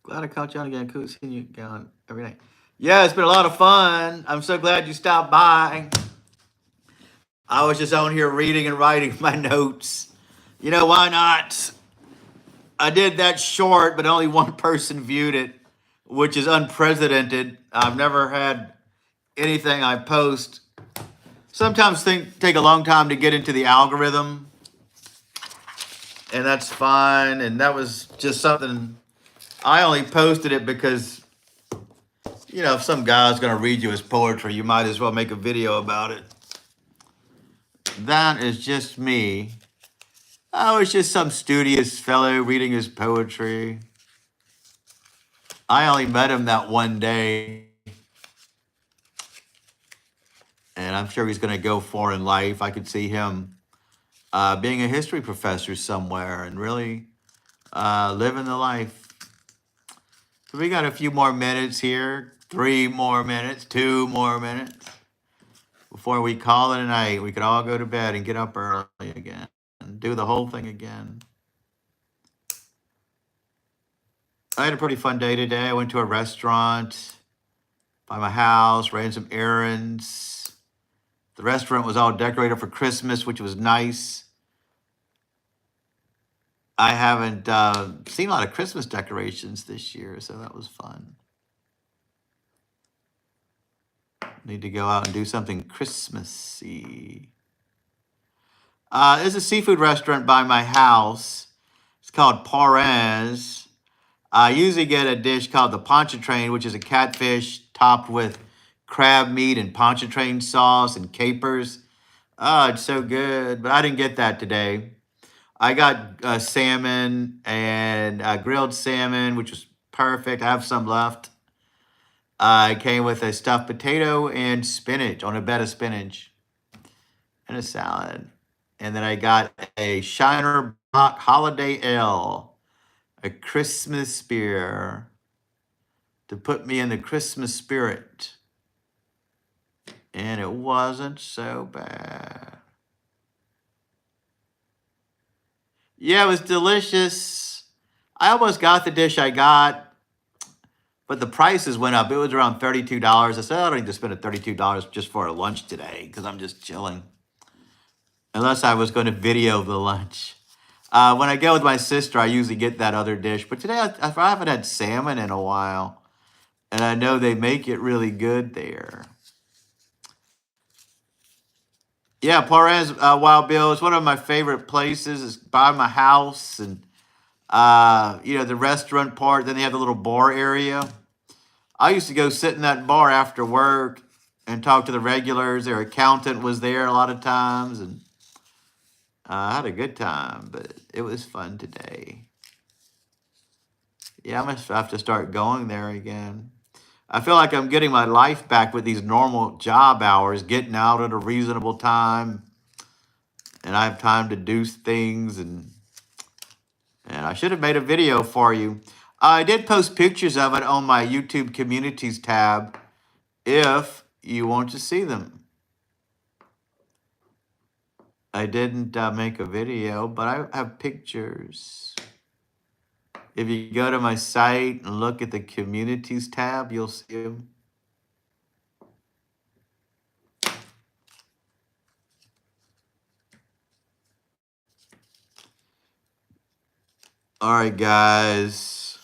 Glad I caught you on again. Cool seeing you again every night. Yeah, it's been a lot of fun. I'm so glad you stopped by. I was just on here reading and writing my notes. You know, why not? I did that short, but only one person viewed it, which is unprecedented. I've never had anything I post. Sometimes take a long time to get into the algorithm, and that's fine. And that was just something I only posted it because, you know, if some guy's going to read you his poetry, you might as well make a video about it. That is just me. Oh, it's just some studious fellow reading his poetry. I only met him that one day, and I'm sure he's going to go far in life. I could see him being a history professor somewhere and really living the life. So we got a few more minutes here, 3 more minutes, 2 more minutes before we call it a night. We could all go to bed and get up early again and do the whole thing again. I had a pretty fun day today. I went to a restaurant by my house, ran some errands. The restaurant was all decorated for Christmas, which was nice. I haven't seen a lot of Christmas decorations this year, so that was fun. Need to go out and do something Christmassy. There's a seafood restaurant by my house. It's called Parens. I usually get a dish called the pontchartrain, which is a catfish topped with crab meat and pontchartrain sauce and capers. Oh, it's so good, but I didn't get that today. I got salmon and grilled salmon, which was perfect. I have some left. It came with a stuffed potato and spinach on a bed of spinach and a salad. And then I got a Shiner Bock Holiday Ale, a Christmas beer to put me in the Christmas spirit. And it wasn't so bad. Yeah, it was delicious. I almost got the dish I got, but the prices went up. It was around $32. I said, I don't need to spend $32 just for a lunch today because I'm just chilling. Unless I was going to video the lunch. When I go with my sister, I usually get that other dish. But today, I haven't had salmon in a while. And I know they make it really good there. Yeah, Parez Wild Bill is one of my favorite places. It's by my house. And, the restaurant part. Then they have the little bar area. I used to go sit in that bar after work and talk to the regulars. Their accountant was there a lot of times. And I had a good time, but it was fun today. Yeah, I must have to start going there again. I feel like I'm getting my life back with these normal job hours, getting out at a reasonable time, and I have time to do things. And I should have made a video for you. I did post pictures of it on my YouTube Communities tab if you want to see them. I didn't make a video, but I have pictures. If you go to my site and look at the Communities tab, you'll see them. All right, guys.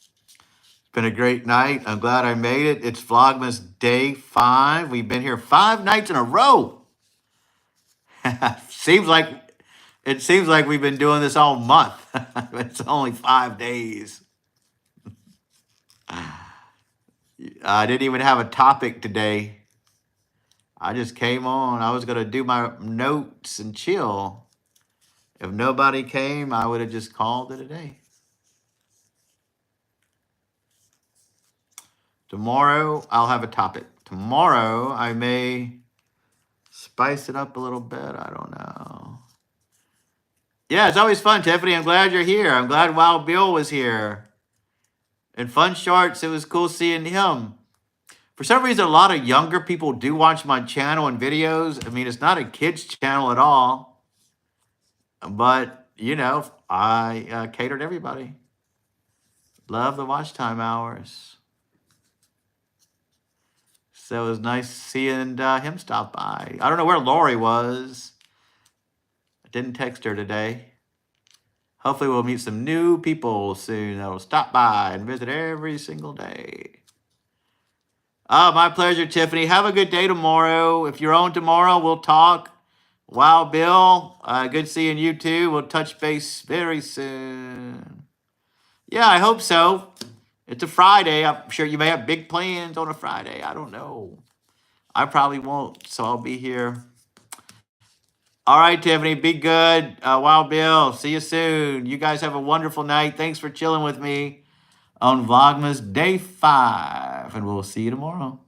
It's been a great night. I'm glad I made it. It's Vlogmas Day 5. We've been here 5 nights in a row. seems like It seems like we've been doing this all month. It's only 5 days. I didn't even have a topic today. I just came on. I was going to do my notes and chill. If nobody came, I would have just called it a day. Tomorrow, I'll have a topic. Tomorrow, I may spice it up a little bit. I don't know. Yeah, it's always fun, Tiffany. I'm glad you're here. I'm glad Wild Bill was here. And Fun Shorts, it was cool seeing him. For some reason, a lot of younger people do watch my channel and videos. I mean, it's not a kids channel at all. But, I catered everybody. Love the watch time hours. So it was nice seeing him stop by. I don't know where Lori was. I didn't text her today. Hopefully we'll meet some new people soon that will stop by and visit every single day. Oh, my pleasure, Tiffany. Have a good day tomorrow. If you're on tomorrow, we'll talk. Wild Bill, good seeing you too. We'll touch base very soon. Yeah, I hope so. It's a Friday. I'm sure you may have big plans on a Friday. I don't know. I probably won't, so I'll be here. All right, Tiffany, be good. Wild Bill, see you soon. You guys have a wonderful night. Thanks for chilling with me on Vlogmas Day 5, and we'll see you tomorrow.